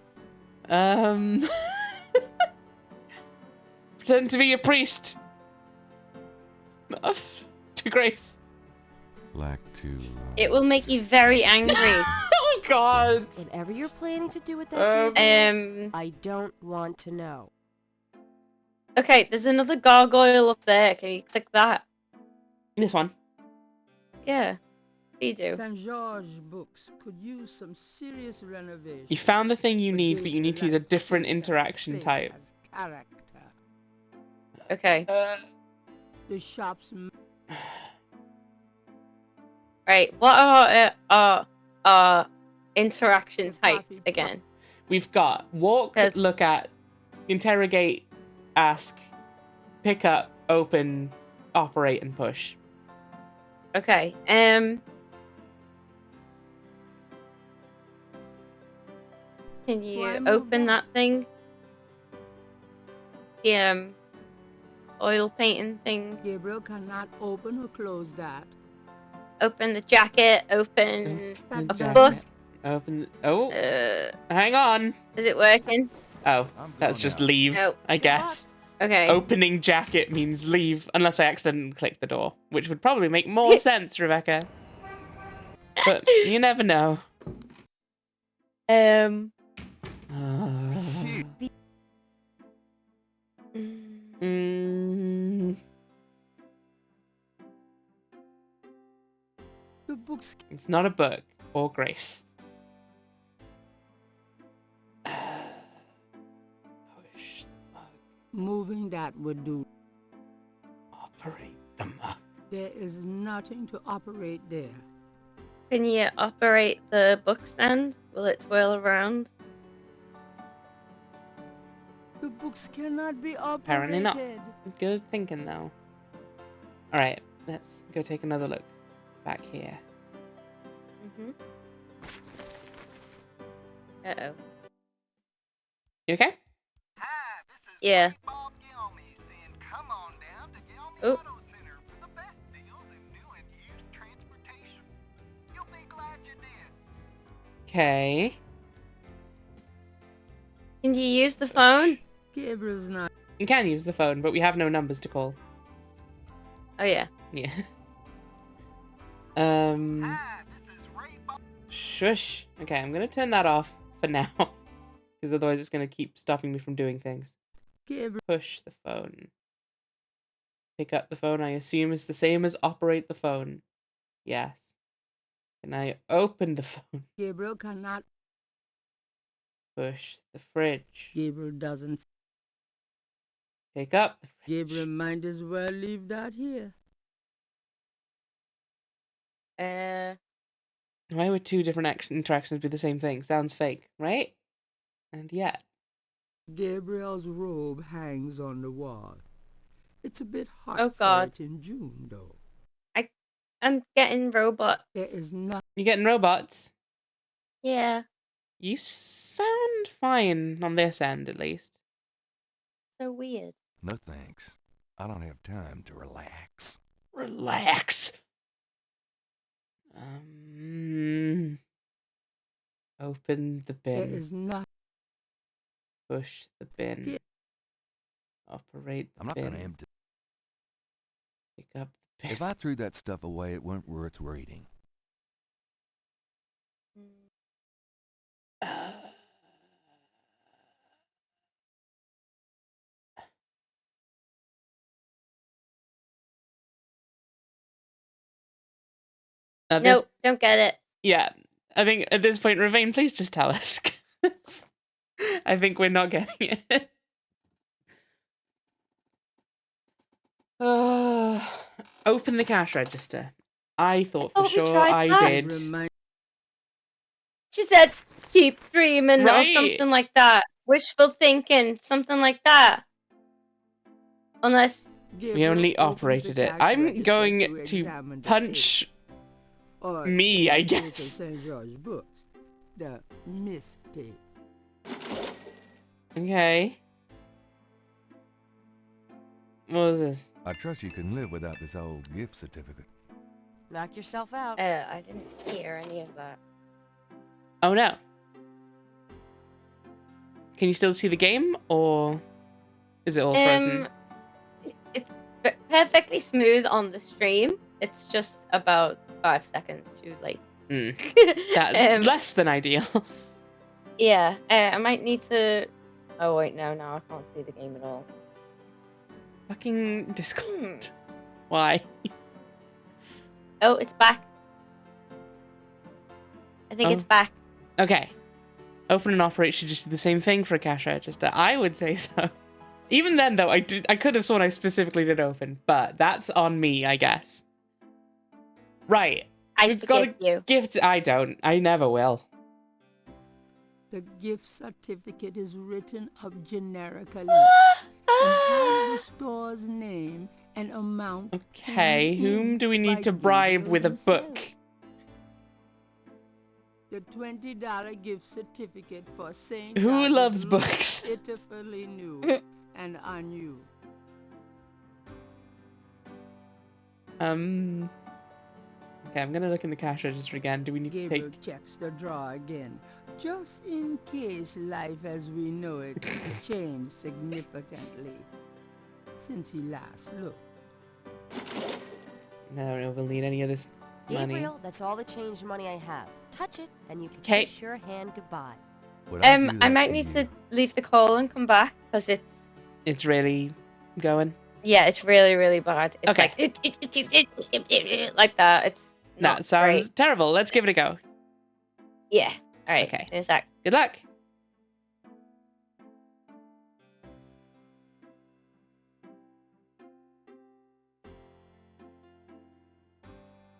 Pretend to be a priest. To Grace. Like to... It will make you very angry. Oh God. Whatever you're planning to do with that, Gabriel, I don't want to know. Okay, there's another gargoyle up there. Can you click that? This one. Yeah, you do. St. George books could use some serious renovation. You found the thing you But need, but you need to use a Gabriel different likes to interaction place type. as character. Okay. The shop's Right. What are interaction types again? We've got walk, 'Cause- look at, interrogate, ask, pick up, open, operate, and push. Okay. Can you Why move open that? that thing? The oil painting thing. Gabriel cannot open or close that. Open the jacket. Open That a doesn't- book. Open. Oh, Uh, hang on. is it working? Oh, I'm that's going just out. leave, Nope. I guess. Okay. Opening jacket means leave, unless I accidentally click the door, which would probably make more sense, Rebecca. But you never know. Mm, Mm, The books it's not a book or Grace. Push the mug. moving that would do. Operate the mug. There is nothing to operate there. Can you operate the book stand? Will it twirl around? The books cannot be operated. Apparently not. Good thinking, though. Alright, let's go take another look. Back here. Mm-hmm. Uh-oh. You okay? Hi, this is Yeah. Bob Gilmy saying come on down to Gilmy Oh. Auto Center for the best deals in new and used transportation. You'll be glad you did. Okay. Can you use the phone? Gabriel's not. You can use the phone, but we have no numbers to call. Oh, yeah. Yeah. Hi, this is Ray Bob. Shush. Okay, I'm gonna turn that off for now. Because otherwise it's gonna keep stopping me from doing things. Gabriel. Push the phone. Pick up the phone, I assume is the same as operate the phone. Yes. Can I open the phone? Gabriel cannot. Push the fridge. Gabriel doesn't. Pick up the fridge. Gabriel might as well leave that here. Why would two different interactions be the same thing? Sounds fake, right? And yet. Gabriel's robe hangs on the wall. It's a bit hot Oh, God. for it in June, though. I'm getting robots. There is nothing. You getting robots? Yeah. You sound fine on this end, at least. So weird. No thanks. I don't have time to relax. Relax. Open the There bin. is nothing. Push the bin. Yeah. Operate the I'm not bin. gonna empty. Pick up the bin. If I threw that stuff away, it weren't worth reading. At this- Nope, don't get it. Yeah, I think at this point, Ravane, please just tell us. 'Cause I think we're not getting it. Open the cash register. I thought for thought we sure tried I that. did. Remind- She said, keep dreaming or Right. something like that. Wishful thinking, something like that. Unless We only Gabriel opens operated the it. cash I'm register going to examine the punch tape. Or me, I in the case of guess. St. George's books, the mistape. Okay. What was this? I trust you can live without this old gift certificate. Knock yourself out. I didn't hear any of that. Oh no. Can you still see the game, or is it all frozen? It's perfectly smooth on the stream. It's just about 5 seconds too late. That's less than ideal. Yeah, I might need to. Oh wait, no, I can't see the game at all. Fucking Discord. Why? Oh, it's back. I think it's back. Okay. Open and operate should just do the same thing for a cash register. I would say so. Even then, though, I could have sworn I specifically did open, but that's on me, I guess. Right. I We've got forgive you. gift. I don't. I never will. The gift certificate is written up generically and has the store's name and amount. Okay, whom do we need to bribe with a book? The $20 gift certificate for St. Who George's loves looks books? pitifully new and unused. Okay, I'm gonna look in the cash register again. Do we need to Gabriel take... checks the drawer again, just in case life as we know it changed significantly since he last looked. I don't know if we'll need any of this money. Gabriel, that's all the change money I have. Touch it, and you can 'Kay. kiss your hand goodbye. Would I do I that might to need you? to leave the call and come back because It's really going? yeah, it's really, really bad. It's Okay. like that. It's not That sounds great. terrible. Let's give it a go. Yeah. All right. Okay. In a sec. Good luck.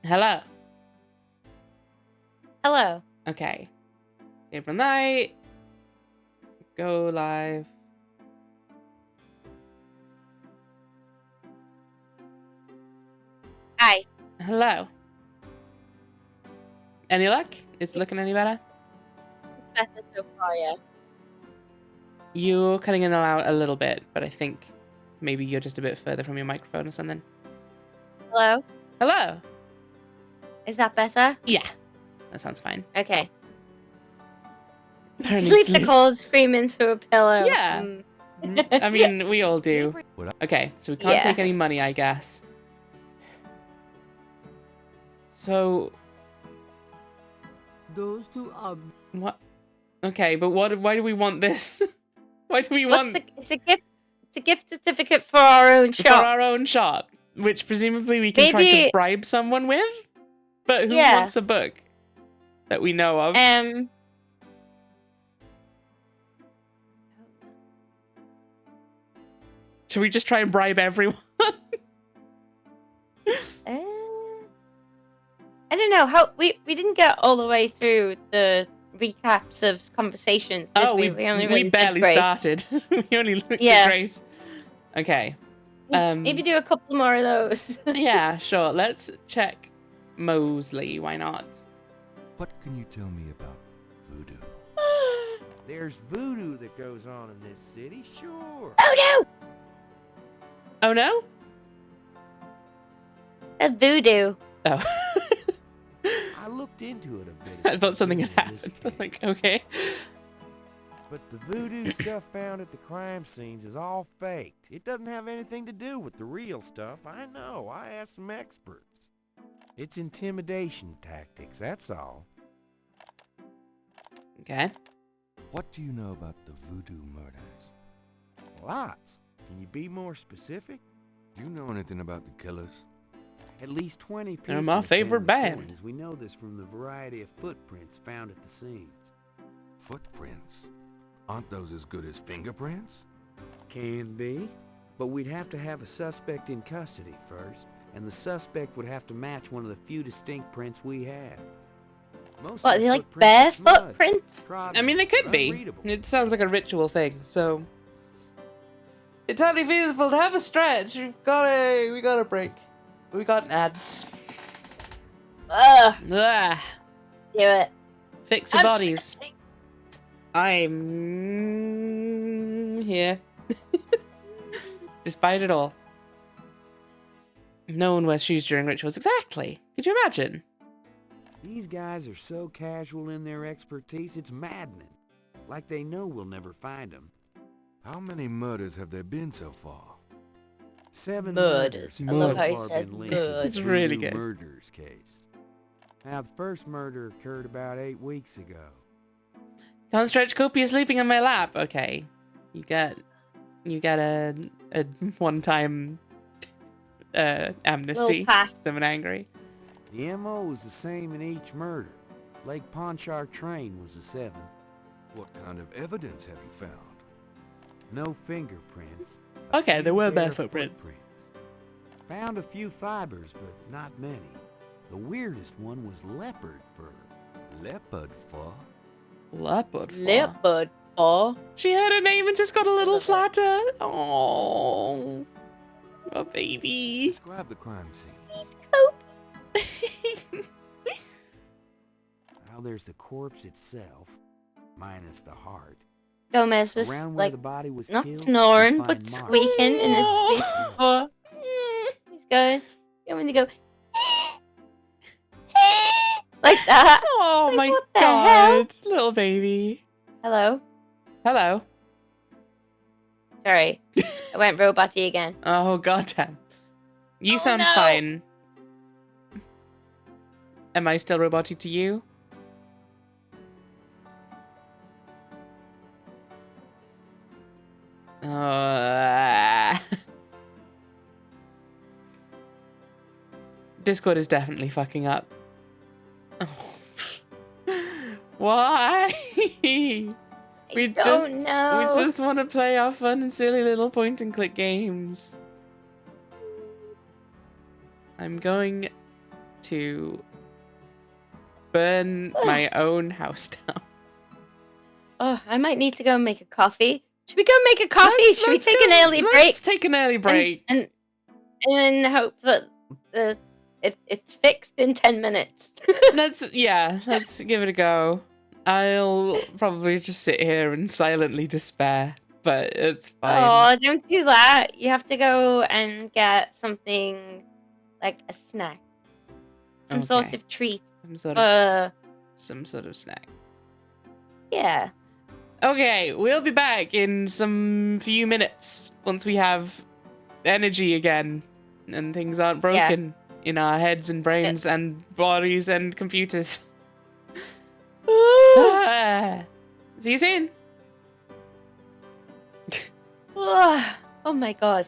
Hello. Hello. Okay. April Knight. Go live. Hi. Hello. Any luck? Is it looking any better? Better so far, yeah. You're cutting in and out a little bit, but I think maybe you're just a bit further from your microphone or something. Hello. Hello. Is that better? Yeah. That sounds fine. Okay. Apparently Sleep the sleep. cold, scream into a pillow. Yeah. I mean, we all do. Okay, so we can't Yeah. take any money, I guess. So, Those two are what? Okay, but why do we want this? Why do we What's want it's a gift. It's a gift certificate for our own for shop. our own shop, which presumably we can try to Maybe- bribe someone with? But who Yeah. wants a book that we know of? Should we just try and bribe everyone? I don't know how we didn't get all the way through the recaps of conversations. Did Oh, we only really did barely Grace. started. We only looked Yeah. at Grace. Okay. Maybe do a couple more of those. Yeah, sure. Let's check Mosley. Why not? What can you tell me about voodoo? There's voodoo that goes on in this city, sure. Oh Oh no? no! A voodoo. Oh. I looked into it a bit. I thought something had in this happened. I was case. like, okay. But the voodoo stuff found at the crime scenes is all faked. It doesn't have anything to do with the real stuff. I know. I asked some experts. It's intimidation tactics, that's all. Okay. What do you know about the voodoo murders? Lots. Can you be more specific? Do you know anything about the killers? At least 20 people. They're my attend favorite the band. killings. We know this from the variety of footprints found at the scenes. Footprints? Aren't those as good as fingerprints? Can be. But we'd have to have a suspect in custody first, and the suspect would have to match one of the few distinct prints we have. Most What, of are the they like footprints are bare smudged, footprints? trodden, I mean, they could be. unreadable. It sounds like a ritual thing, so... Entirely feasible to have a stretch. We got a break. We got ads. Ugh, Ah, do it. fix your I'm bodies. stretching. I'm here. Despite it all. No one wears shoes during rituals. Exactly. Could you imagine? These guys are so casual in their expertise, it's maddening. Like they know we'll never find them. How many murders have there been so far? 7 Murders. murders I love so how he far says been linked to the murder. It's really Voodoo good. Murders case. Now, the first murder occurred about 8 weeks ago. Can't stretch copious sleeping on my lap. Okay. You get a one-time amnesty. Little pass. Someone angry. The MO was the same in each murder. Lake Ponchar train was the 7th. What kind of evidence have you found? No fingerprints. a Okay, there few were bare bare footprints. Found a few fibers, but not many. The weirdest one was leopard fur. Leopard fur? Leopard fur. Leopard. Oh. She heard her name and just got a little flatter. Oh, a baby. Describe the crime scene. Now there's the corpse itself, minus the heart. Gomez was Around where like the body was not killed, snoring, you but find marks. squeaking in his sleep before he's going to go like that. Oh Like, my what the god, little baby. Hello. Hello. Sorry, I went robot-y again. Oh goddamn. You Oh, sound no. fine. Am I still robotic to you? Discord is definitely fucking up. Oh. Why? I don't know. We just want to play our fun and silly little point and click games. I'm going to burn my own house down. Oh, I might need to go and make a coffee. Should we go make a coffee? Should we take an early break? Let's take an early break. And hope that it's fixed in 10 minutes. Let's give it a go. I'll probably just sit here and silently despair, but it's fine. Oh, don't do that. You have to go and get something like a snack. Some sort Okay. of treat. Some sort of snack. Yeah. Okay, we'll be back in some few minutes once we have energy again and things aren't broken in our heads and brains and bodies and computers. See you soon. Oh my god.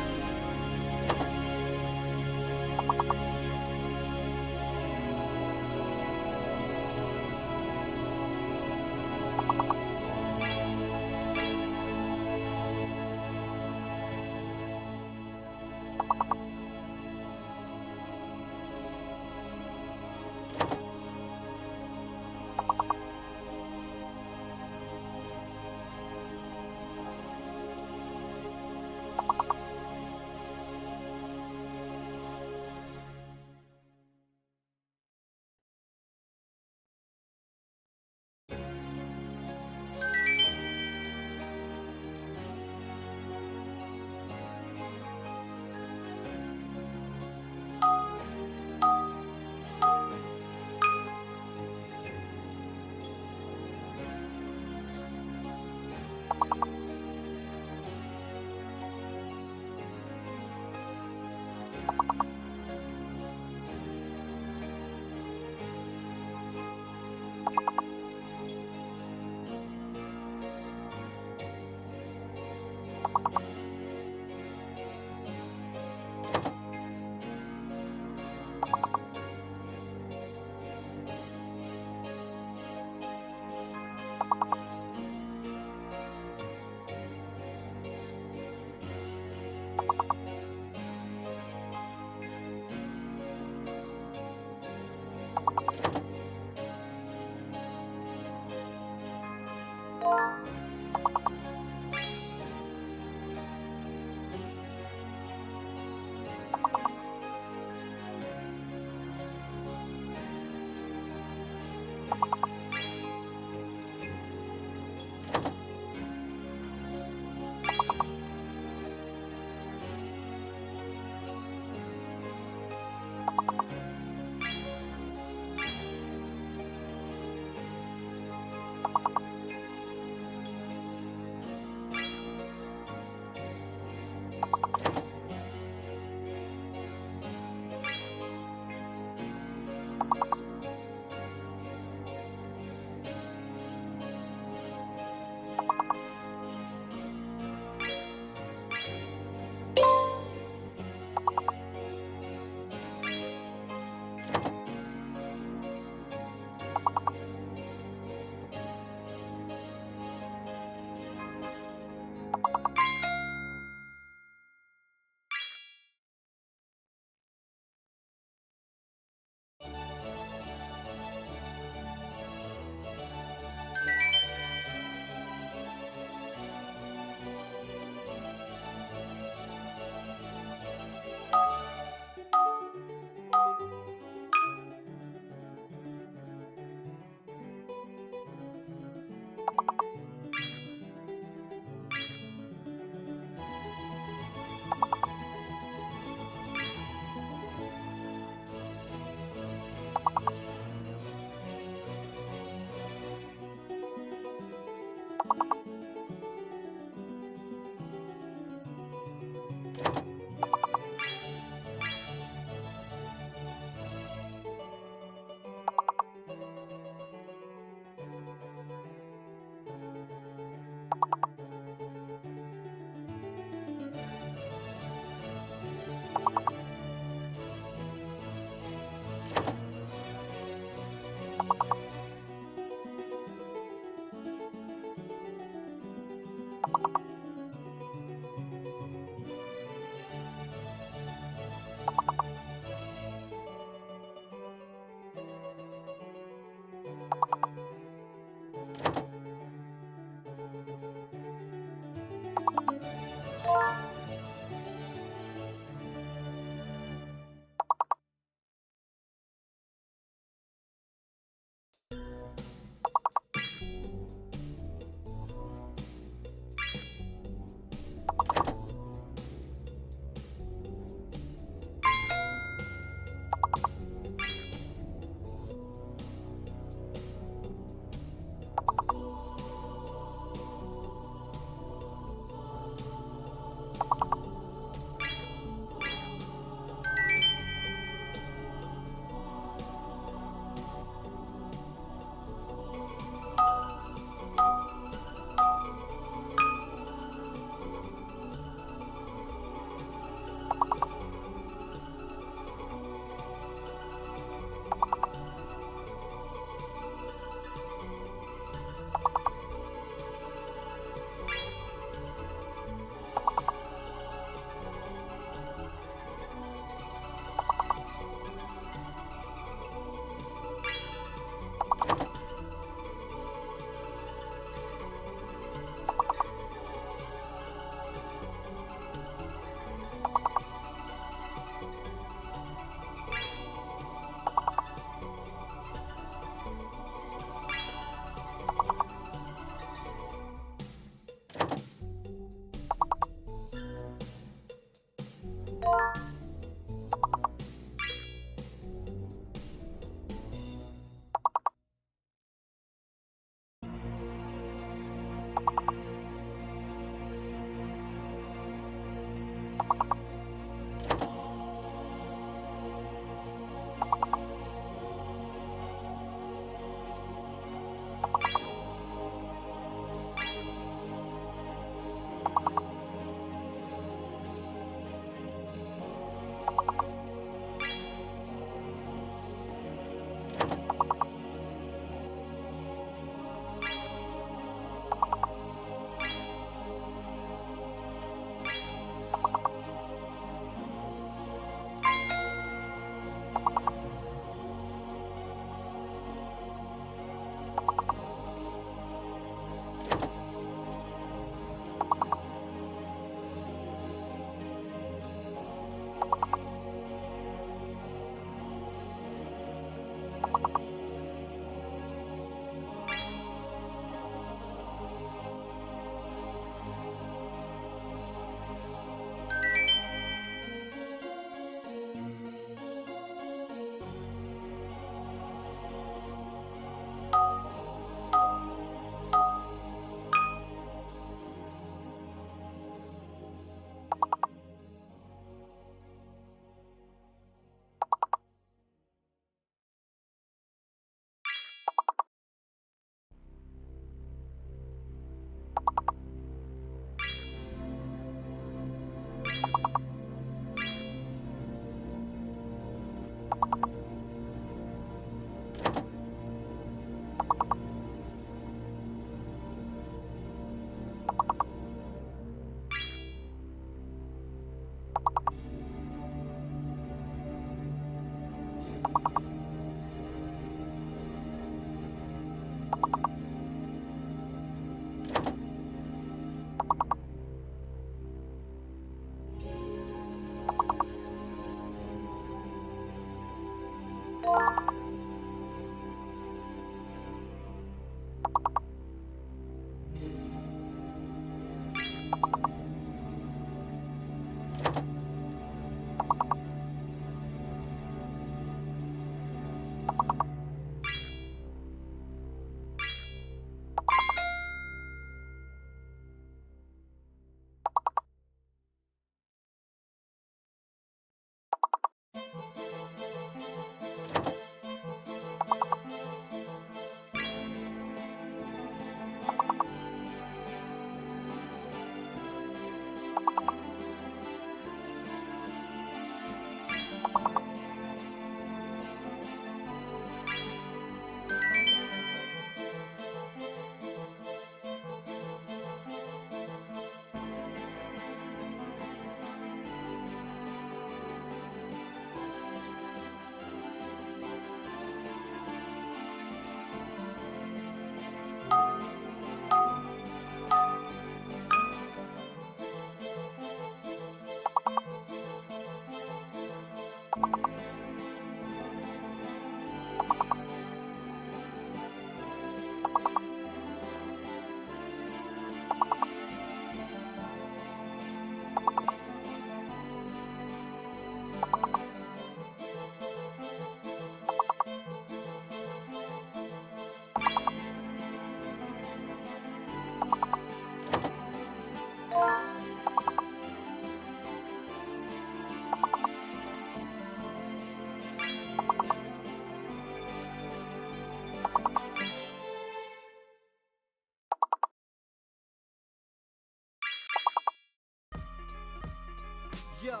Yeah,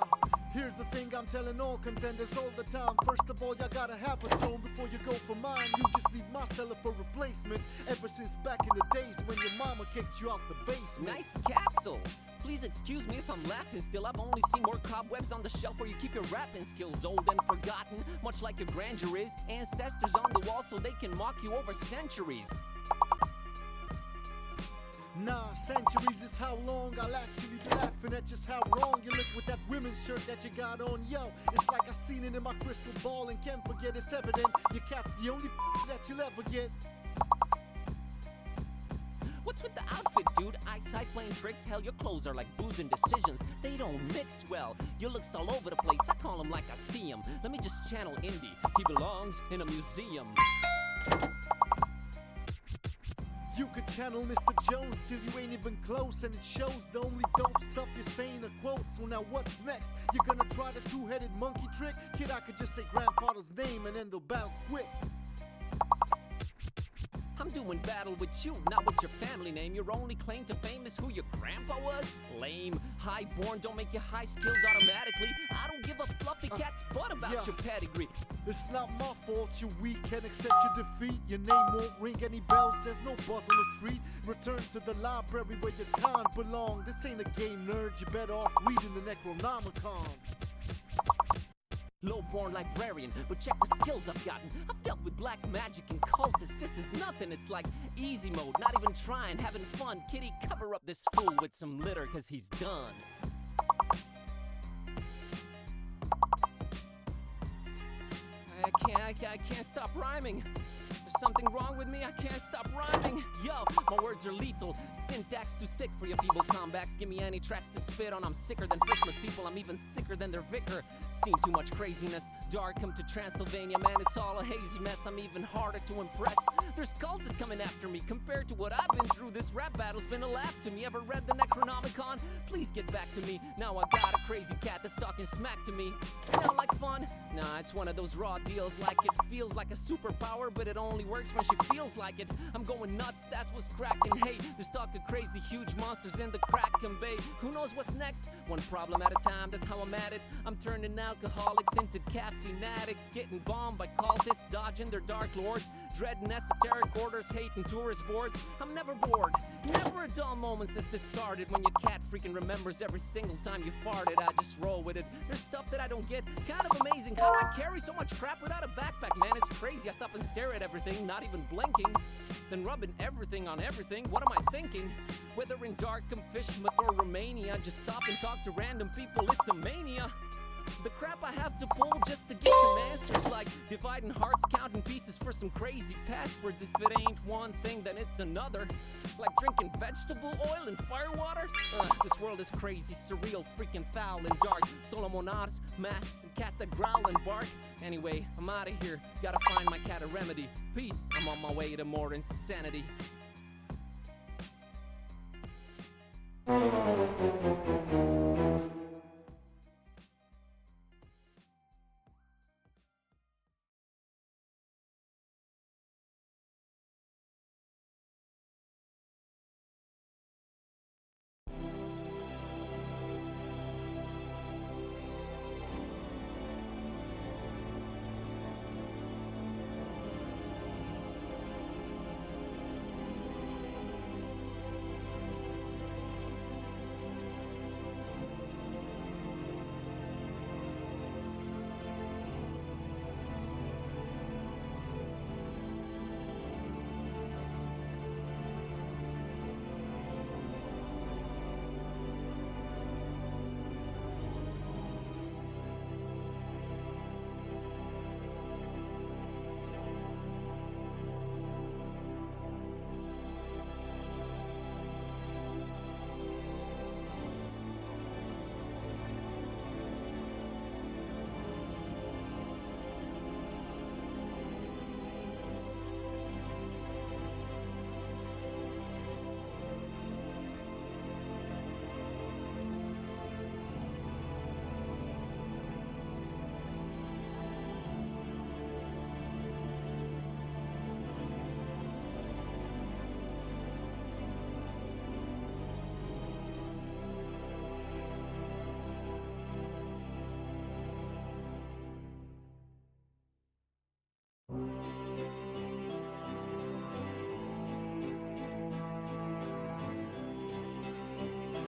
here's the thing I'm telling all contenders all the time. First of all, y'all gotta have a throne before you go for mine. You just need my cellar for replacement. Ever since back in the days when your mama kicked you out the basement. Nice castle. Please excuse me if I'm laughing still. I've only seen more cobwebs on the shelf where you keep your rapping skills. Old and forgotten, much like your grandeur is. Ancestors on the wall so they can mock you over centuries. Nah, centuries is how long I'll actually be laughing at just how wrong you look with that women's shirt that you got on. Yo, it's like I seen it in my crystal ball and can't forget it's evident. Your cat's the only that you'll ever get. What's with the outfit, dude? Eyesight playing tricks? Hell, your clothes are like booze and decisions. They don't mix well. Your looks all over the place. I call him like I see him. Let me just channel Indy. He belongs in a museum. You could channel Mr. Jones till you ain't even close, and it shows the only dope stuff you're saying are quotes. So now what's next? You're gonna try the two-headed monkey trick? Kid, I could just say grandfather's name and then they'll battle quick. I'm doing battle with you, not with your family name. Your only claim to fame is who your grandpa was? Lame. Highborn don't make you high-skilled automatically. I don't give a fluffy cat's butt about your pedigree. It's not my fault you're weak, can't accept your defeat. Your name won't ring any bells, there's no buzz on the street. Return to the library where your kind belong. This ain't a game, nerd, you better off reading the Necronomicon. Low-born librarian, but check the skills I've gotten. I've dealt with black magic and cultists. This is nothing, it's like easy mode, not even trying, having fun. Kitty, cover up this fool with some litter, cause he's done. I can't stop rhyming. There's something wrong with me, I can't stop rhyming. Yo, my words are lethal. Syntax too sick for your feeble comebacks. Give me any tracks to spit on. I'm sicker than Fish McPeople. I'm even sicker than their vicar. Seen too much craziness. Dark come to Transylvania, man, it's all a hazy mess. I'm even harder to impress. There's cultists coming after me. Compared to what I've been through, this rap battle's been a laugh to me. Ever read the Necronomicon? Please get back to me. Now I got a crazy cat that's talking smack to me. Sound like fun? Nah, it's one of those raw deals. Like it feels like a superpower, but it only works when she feels like it. I'm going nuts, that's what's cracking. Hey, there's talk of crazy huge monsters in the Kraken Bay. Who knows what's next? One problem at a time, that's how I'm at it. I'm turning alcoholics into caffeine addicts, getting bombed by cultists, dodging their dark lords, dreading esoteric orders, hating tourist boards. I'm never bored, never a dull moment since this started. When your cat freaking remembers every single time you farted, I just roll with it. There's stuff that I don't get, kind of amazing. How do I carry so much crap without a backpack, man? It's crazy. I stop and stare at everything, not even blinking. Then rubbing everything on everything. What am I thinking? Whether in Darkham, Fishmouth, or Romania, just stop and talk to random people. It's a mania. The crap I have to pull just to get some answers, like dividing hearts, counting pieces for some crazy passwords. If it ain't one thing, then it's another. Like drinking vegetable oil and firewater. This world is crazy, surreal, freaking foul and dark. Solomonadas, masks, and cats that growl and bark. Anyway, I'm out of here. Gotta find my cat a remedy. Peace, I'm on my way to more insanity.